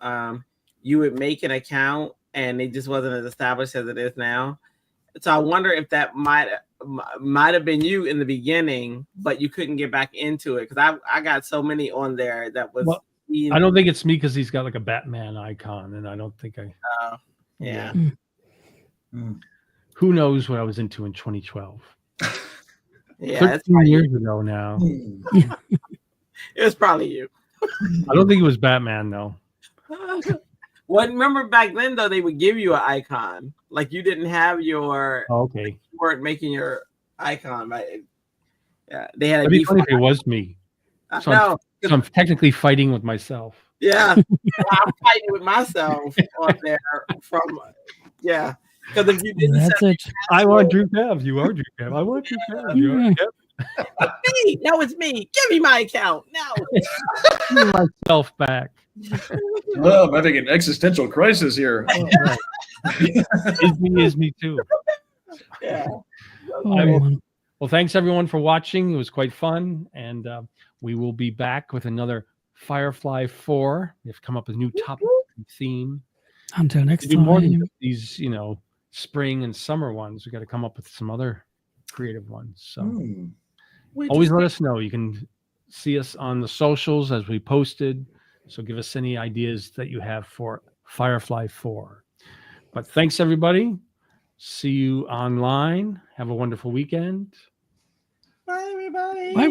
you would make an account and it just wasn't as established as it is now. So I wonder if that might have been you in the beginning, but you couldn't get back into it, because I got so many on there that was. Well, I don't think it's me, because he's got like a Batman icon, and I don't think I. Yeah. Who knows what I was into in 2012? Yeah, 13 years ago now. It was probably you. I don't think it was Batman, though. Well, remember back then, though, they would give you an icon. Like, you didn't have your. Oh, okay. You weren't making your icon, right? Yeah, they had. It'd be funny if it was me. So No, I'm technically fighting with myself. yeah, I'm fighting with myself on there from. Yeah, because if you didn't, That's it. I want Drew Cav. You are Drew Cav. I want Drew Cav. You are Drew me. No, it's me. Give me my account. No. Cav. Myself back. Well, I'm having an existential crisis here. Is me too. Yeah. Well, thanks everyone for watching. It was quite fun, and we will be back with another Firefly 4. We have come up with a new topic and theme. Until next Do more than time. just these, spring and summer ones. We got to come up with some other creative ones. So always let us know. You can see us on the socials as we posted. So give us any ideas that you have for Firefly 4. But thanks everybody. See you online. Have a wonderful weekend. Bye, everybody. Bye.